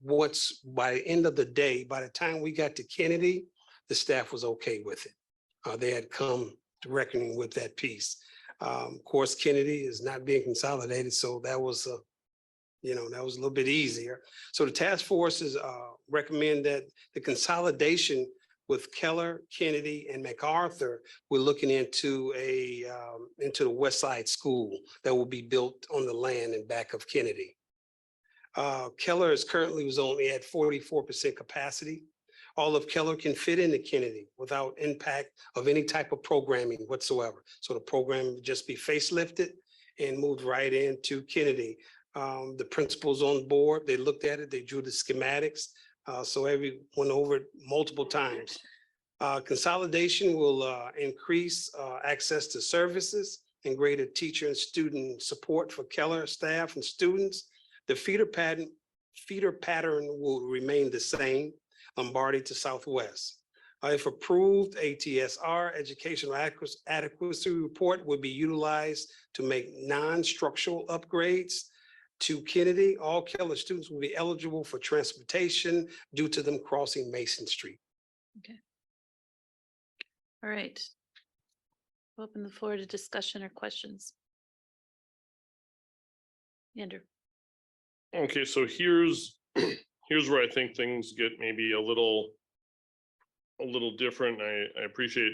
the end of the day, by the time we got to Kennedy, the staff was okay with it. They had come to reckoning with that piece. Of course, Kennedy is not being consolidated, so that was a little bit easier. So the task forces recommend that the consolidation with Keller, Kennedy, and MacArthur, we're looking into the West Side School that will be built on the land in back of Kennedy. Keller is currently was only at 44% capacity. All of Keller can fit into Kennedy without impact of any type of programming whatsoever. So the program would just be facelifted and moved right into Kennedy. The principals on board, they looked at it, they drew the schematics. So everyone over it multiple times. Consolidation will increase access to services and greater teacher and student support for Keller staff and students. The feeder feeder pattern will remain the same, Lombardi to Southwest. If approved, ATSR Educational Adequacy Report would be utilized to make non-structural upgrades to Kennedy. All Keller students will be eligible for transportation due to them crossing Mason Street. All right. Open the floor to discussion or questions. Andrew. Okay, so here's where I think things get maybe a little different. I appreciate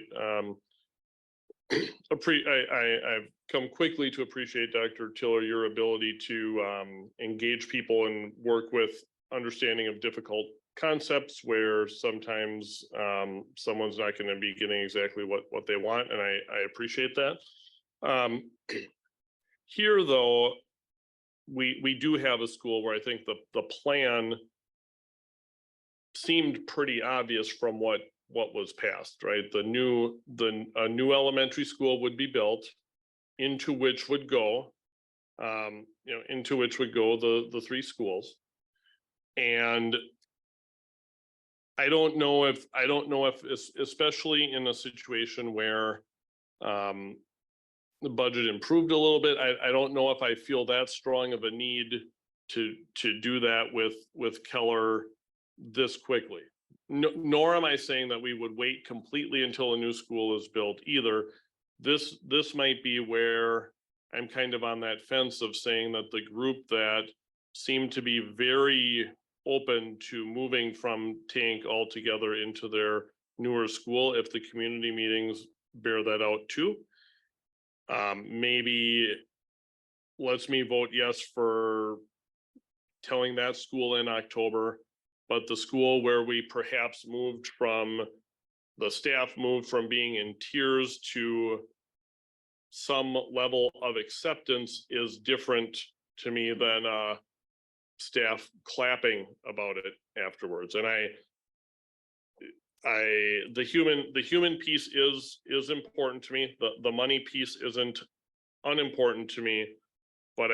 I've come quickly to appreciate, Dr. Tiller, your ability to engage people and work with understanding of difficult concepts where sometimes someone's not going to be getting exactly what they want, and I appreciate that. Here, though, we do have a school where I think the plan seemed pretty obvious from what was passed, right? A new elementary school would be built, into which would go, the three schools. And I don't know if, especially in a situation where the budget improved a little bit, I don't know if I feel that strong of a need to do that with Keller this quickly. Nor am I saying that we would wait completely until a new school is built either. This might be where I'm kind of on that fence of saying that the group that seemed to be very open to moving from Tank altogether into their newer school, if the community meetings bear that out too, maybe lets me vote yes for telling that school in October. But the school where we perhaps the staff moved from being in tears to some level of acceptance is different to me than staff clapping about it afterwards. And the human piece is important to me. The money piece isn't unimportant to me, but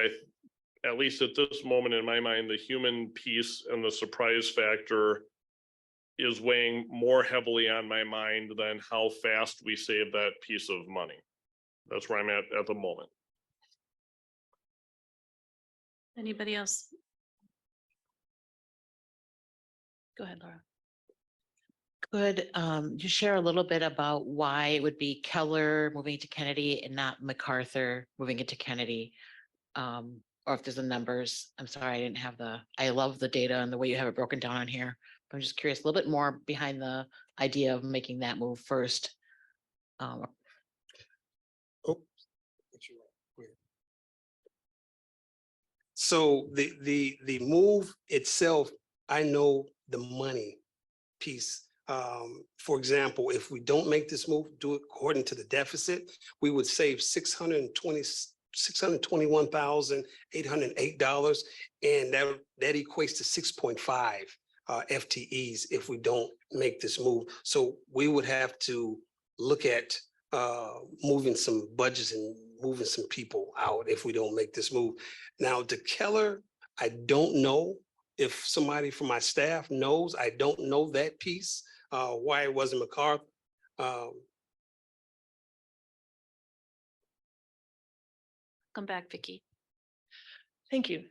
at least at this moment in my mind, the human piece and the surprise factor is weighing more heavily on my mind than how fast we save that piece of money. That's where I'm at the moment. Anybody else? Go ahead, Laura. Could you share a little bit about why it would be Keller moving to Kennedy and not MacArthur moving into Kennedy? Or if there's the numbers, I'm sorry, I love the data and the way you have it broken down on here. I'm just curious, a little bit more behind the idea of making that move first. So the move itself, I know the money piece. For example, if we don't make this move, do it according to the deficit, we would save $621,808, and that equates to 6.5 FTEs if we don't make this move. So we would have to look at moving some budgets and moving some people out if we don't make this move. Now, to Keller, I don't know if somebody from my staff knows. I don't know that piece, why it wasn't MacArthur. Come back, Vicky. Thank you.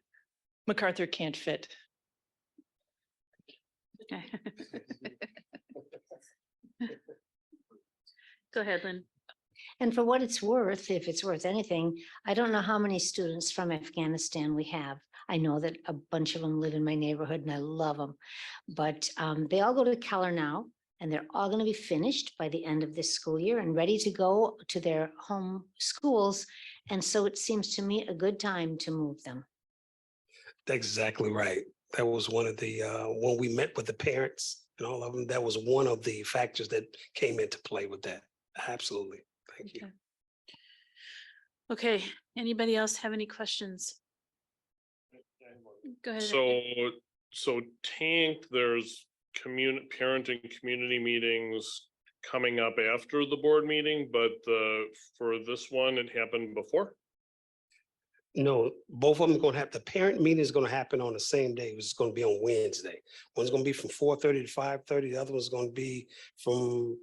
MacArthur can't fit. Okay. Go ahead, Lynn. And for what it's worth, if it's worth anything, I don't know how many students from Afghanistan we have. I know that a bunch of them live in my neighborhood and I love them. But they all go to Keller now, and they're all going to be finished by the end of this school year and ready to go to their home schools. And so it seems to me a good time to move them. That's exactly right. That was one of the, when we met with the parents and all of them, that was one of the factors that came into play with that. Absolutely. Thank you. Okay, anybody else have any questions? Go ahead. So Tank, there's parent and community meetings coming up after the board meeting, but for this one, it happened before? No, both of them gonna have, the parent meeting is gonna happen on the same day. It's gonna be on Wednesday. One's gonna be from 4:30 to 5:30. The other one's gonna be from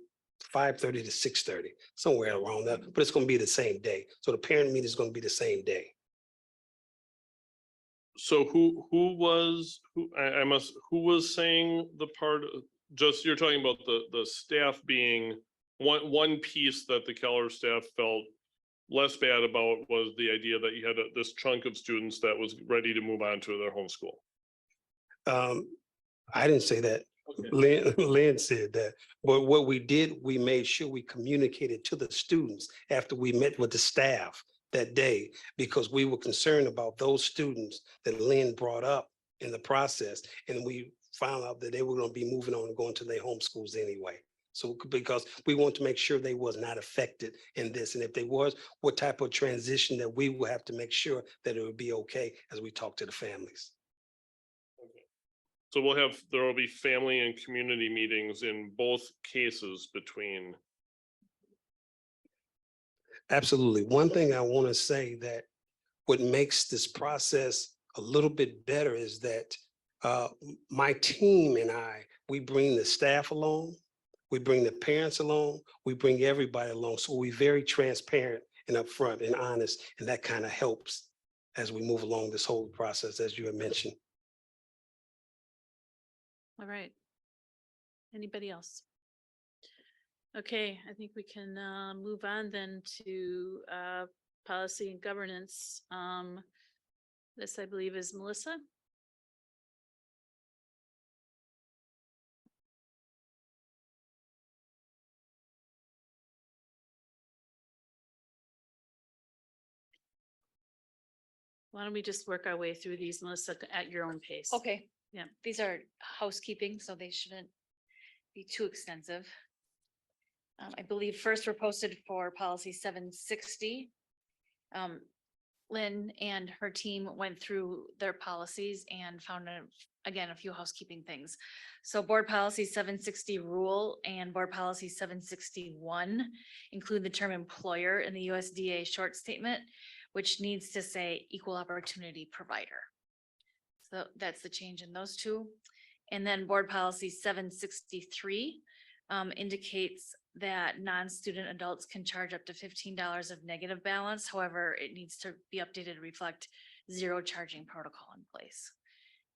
5:30 to 6:30, somewhere around that, but it's gonna be the same day. So the parent meeting is gonna be the same day. So who was saying the part, just you're talking about the staff being one piece that the Keller staff felt less bad about was the idea that you had this chunk of students that was ready to move on to their homeschool. I didn't say that. Okay. Lynn said that, but what we did, we made sure we communicated to the students after we met with the staff that day, because we were concerned about those students that Lynn brought up in the process. And we found out that they were going to be moving on and going to their homeschools anyway. So because we want to make sure they was not affected in this. And if they was, what type of transition that we will have to make sure that it would be okay as we talk to the families. So there will be family and community meetings in both cases between. Absolutely. One thing I want to say that what makes this process a little bit better is that my team and we bring the staff along, we bring the parents along, we bring everybody along. So we're very transparent and upfront and honest, and that kind of helps as we move along this whole process, as you had mentioned. All right. Anybody else? Okay, I think we can move on then to policy and governance. This, I believe, is Melissa. Why don't we just work our way through these, Melissa, at your own pace? Okay. Yeah. These are housekeeping, so they shouldn't be too extensive. I believe first were posted for policy 760. Lynn and her team went through their policies and found again, a few housekeeping things. So board policy 760 rule and board policy 761 include the term employer in the USDA short statement, which needs to say equal opportunity provider. So that's the change in those two. And then board policy 763 indicates that non-student adults can charge up to $15 of negative balance. However, it needs to be updated to reflect zero charging protocol in place.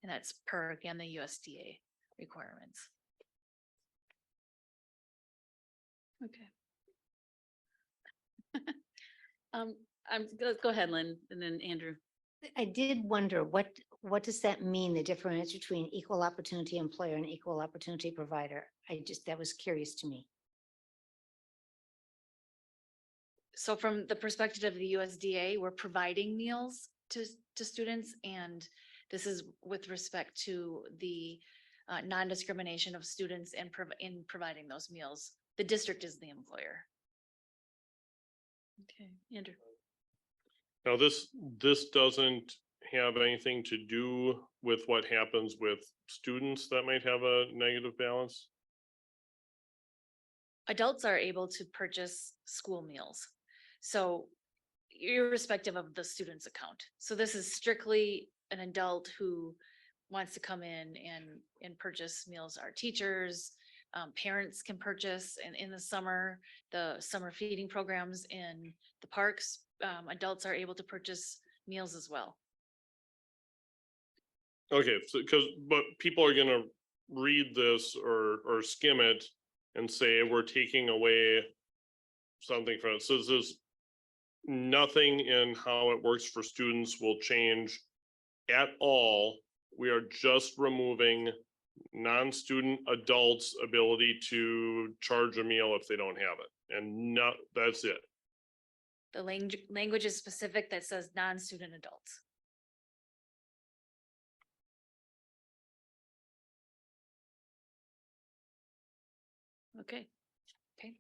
And that's per, again, the USDA requirements. Okay. Go ahead, Lynn, and then Andrew. I did wonder, what does that mean, the difference between equal opportunity employer and equal opportunity provider? That was curious to me. So from the perspective of the USDA, we're providing meals to students, and this is with respect to the non-discrimination of students in providing those meals. The district is the employer. Okay, Andrew. Now, this doesn't have anything to do with what happens with students that might have a negative balance? Adults are able to purchase school meals. So irrespective of the student's account. So this is strictly an adult who wants to come in and purchase meals. Our teachers, parents can purchase, and in the summer feeding programs in the parks, adults are able to purchase meals as well. Okay, so but people are gonna read this or skim it and say we're taking away something from it. So this is nothing in how it works for students will change at all. We are just removing non-student adults' ability to charge a meal if they don't have it, and that's it. The language is specific that says non-student adults. Okay. Okay.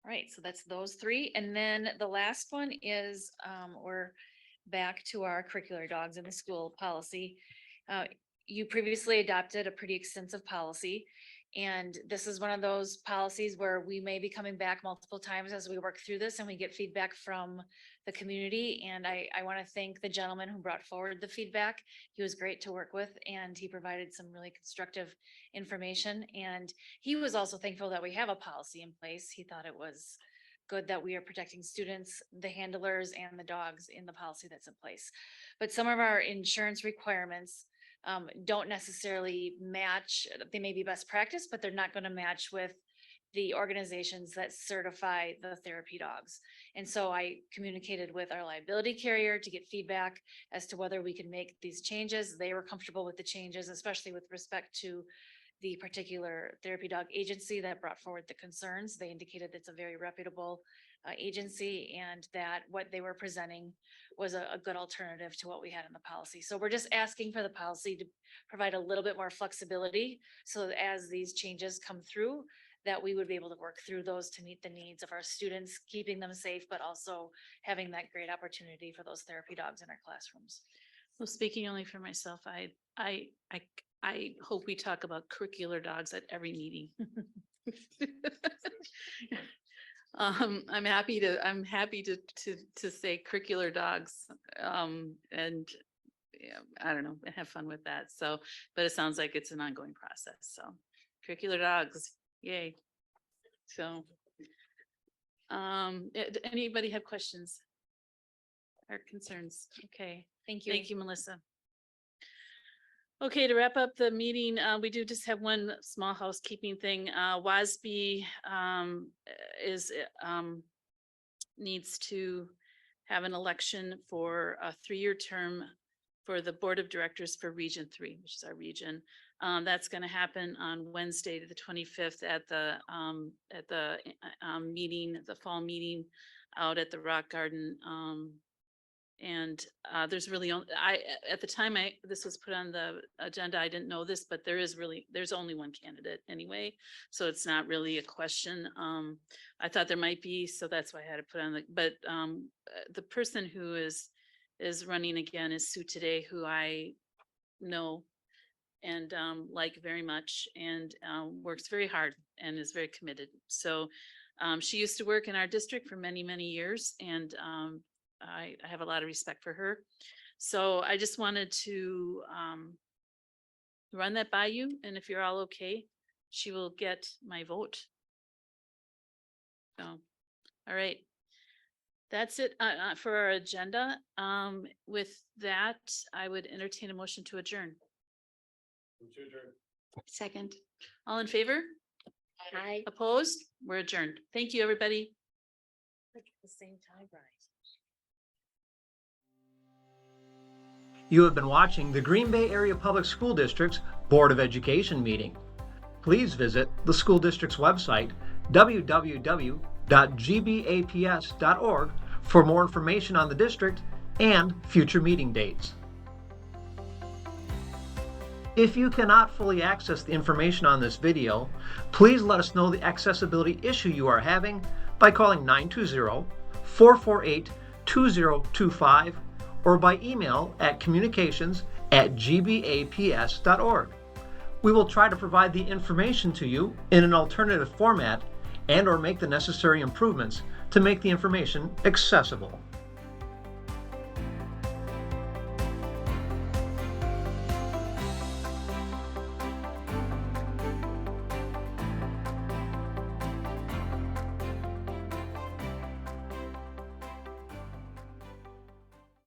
All right, so that's those three. And then the last one is we're back to our curricular dogs in the school policy. You previously adopted a pretty extensive policy, And this is one of those policies where we may be coming back multiple times as we work through this and we get feedback from the community. And I want to thank the gentleman who brought forward the feedback. He was great to work with and he provided some really constructive information. And he was also thankful that we have a policy in place. He thought it was good that we are protecting students, the handlers and the dogs in the policy that's in place. But some of our insurance requirements don't necessarily match. They may be best practice, but they're not going to match with the organizations that certify the therapy dogs. And so I communicated with our liability carrier to get feedback as to whether we could make these changes. They were comfortable with the changes, especially with respect to the particular therapy dog agency that brought forward the concerns. They indicated it's a very reputable agency and that what they were presenting was a good alternative to what we had in the policy. So we're just asking for the policy to provide a little bit more flexibility so that as these changes come through, that we would be able to work through those to meet the needs of our students, keeping them safe, but also having that great opportunity for those therapy dogs in our classrooms. Well, speaking only for myself, I hope we talk about curricular dogs at every meeting. I'm happy to say curricular dogs, and yeah, I don't know, have fun with that. So, but it sounds like it's an ongoing process. So curricular dogs, yay. So, anybody have questions or concerns? Okay. Thank you. Thank you, Melissa. Okay, to wrap up the meeting, we do just have one small housekeeping thing. WASB needs to have an election for a 3-year term for the Board of Directors for Region 3, which is our region. That's going to happen on Wednesday, the 25th at the meeting, the fall meeting out at the Rock Garden. And there's really, at the time this was put on the agenda, I didn't know this, but there's only one candidate anyway. So it's not really a question. I thought there might be, so that's why I had to put on but the person who is running again is Sue Today, who I know and like very much and works very hard and is very committed. So she used to work in our district for many, many years and I have a lot of respect for her. So I just wanted to run that by you. And if you're all okay, she will get my vote. So, all right. That's it for our agenda. With that, I would entertain a motion to adjourn. Second. All in favor? Aye. Opposed? We're adjourned. Thank you, everybody. Like at the same time, right? You have been watching the Green Bay Area Public School District's Board of Education meeting. Please visit the school district's website, www.gbaps.org, for more information on the district and future meeting dates. If you cannot fully access the information on this video, please let us know the accessibility issue you are having by calling 920-448-2025 or by email at communications@gbaps.org. We will try to provide the information to you in an alternative format and/or make the necessary improvements to make the information accessible.